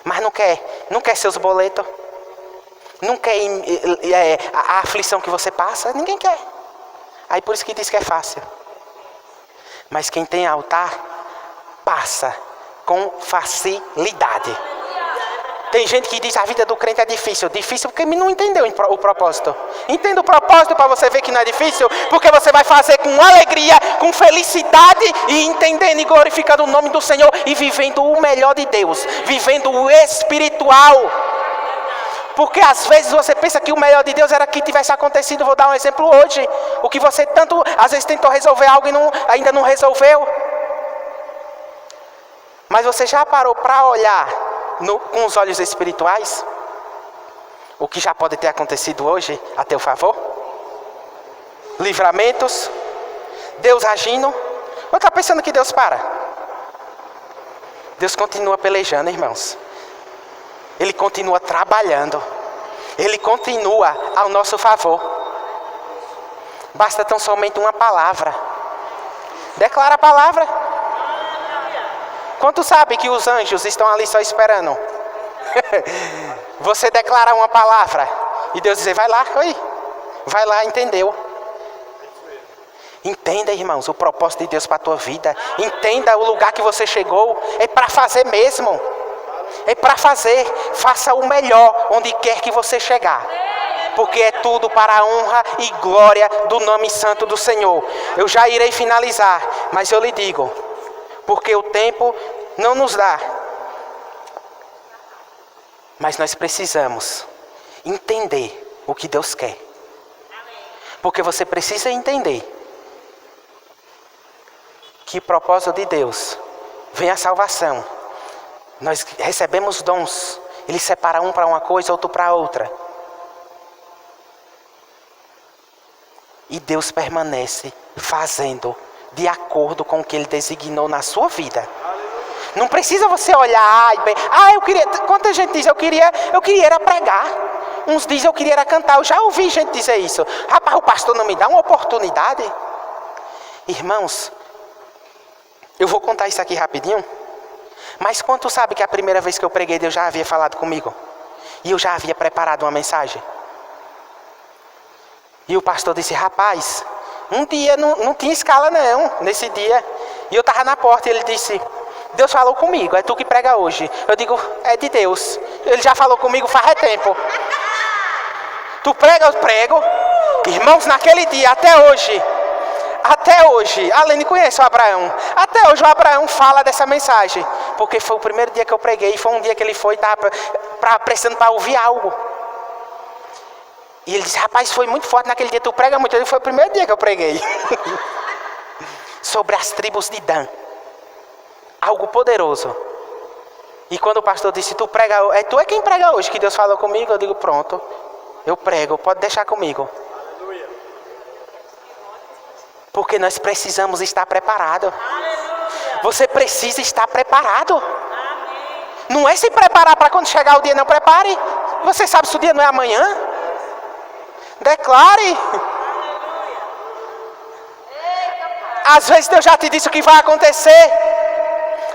Mas não quer seus boletos. Não quer a aflição que você passa. Ninguém quer. Aí por isso que diz que é fácil. Mas quem tem altar, passa com facilidade. Tem gente que diz que a vida do crente é difícil. Difícil porque não entendeu o propósito. Entenda o propósito para você ver que não é difícil. Porque você vai fazer com alegria, com felicidade e entendendo e glorificando o nome do Senhor e vivendo o melhor de Deus. Vivendo o espiritual. Porque às vezes você pensa que o melhor de Deus era que tivesse acontecido. Vou dar um exemplo hoje. O que você tanto, às vezes tentou resolver algo e ainda não resolveu. Mas você já parou para olhar com os olhos espirituais? O que já pode ter acontecido hoje a teu favor? Livramentos. Deus agindo. Ou está pensando que Deus para? Deus continua pelejando, irmãos. Ele continua trabalhando. Ele continua ao nosso favor. Basta tão somente uma palavra. Declara a palavra. Quanto sabe que os anjos estão ali só esperando? Você declara uma palavra e Deus diz, vai lá, vai lá, entendeu? Entenda, irmãos, o propósito de Deus para a tua vida. Entenda o lugar que você chegou. É para fazer mesmo. É para fazer. Faça o melhor onde quer que você chegar. Porque é tudo para a honra e glória do nome santo do Senhor. Eu já irei finalizar, mas eu lhe digo, porque o tempo não nos dá. Mas nós precisamos entender o que Deus quer. Porque você precisa entender que o propósito de Deus vem a salvação. Nós recebemos dons. Ele separa um para uma coisa, outro para outra. E Deus permanece fazendo de acordo com o que Ele designou na sua vida. Não precisa você olhar e pensar, eu queria, quanta gente diz, eu queria era pregar. Uns dizem, eu queria era cantar. Eu já ouvi gente dizer isso. Rapaz, o pastor não me dá uma oportunidade. Irmãos, eu vou contar isso aqui rapidinho. Mas quanto sabe que a primeira vez que eu preguei, Deus já havia falado comigo? E eu já havia preparado uma mensagem. E o pastor disse, rapaz, um dia não tinha escala não, nesse dia. E eu estava na porta e ele disse, Deus falou comigo, é tu que prega hoje. Eu digo, é de Deus. Ele já falou comigo faz tempo. Tu prega, eu prego. Irmãos, naquele dia, até hoje, Alene conhece o Abraão. Até hoje o Abraão fala dessa mensagem. Porque foi o primeiro dia que eu preguei. Foi um dia que ele foi, estava precisando para ouvir algo. E ele disse, rapaz, foi muito forte naquele dia, tu prega muito. Ele foi o primeiro dia que eu preguei. Sobre as tribos de Dan. Algo poderoso. E quando o pastor disse, tu é quem prega hoje, que Deus falou comigo, eu digo, pronto, eu prego, pode deixar comigo. Porque nós precisamos estar preparados. Você precisa estar preparado. Não é se preparar para quando chegar o dia, não prepare. Você sabe se o dia não é amanhã? Declare. Às vezes Deus já te disse o que vai acontecer.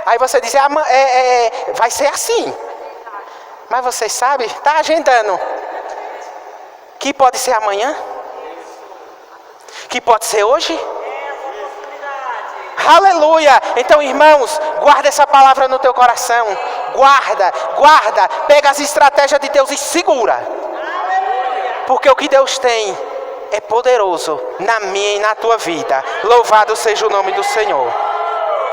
Aí você diz, vai ser assim. Mas você sabe, está agendando. Que pode ser amanhã? Que pode ser hoje? Aleluia! Então, irmãos, guarda essa palavra no teu coração. Guarda. Pega as estratégias de Deus e segura. Porque o que Deus tem é poderoso na minha e na tua vida. Louvado seja o nome do Senhor.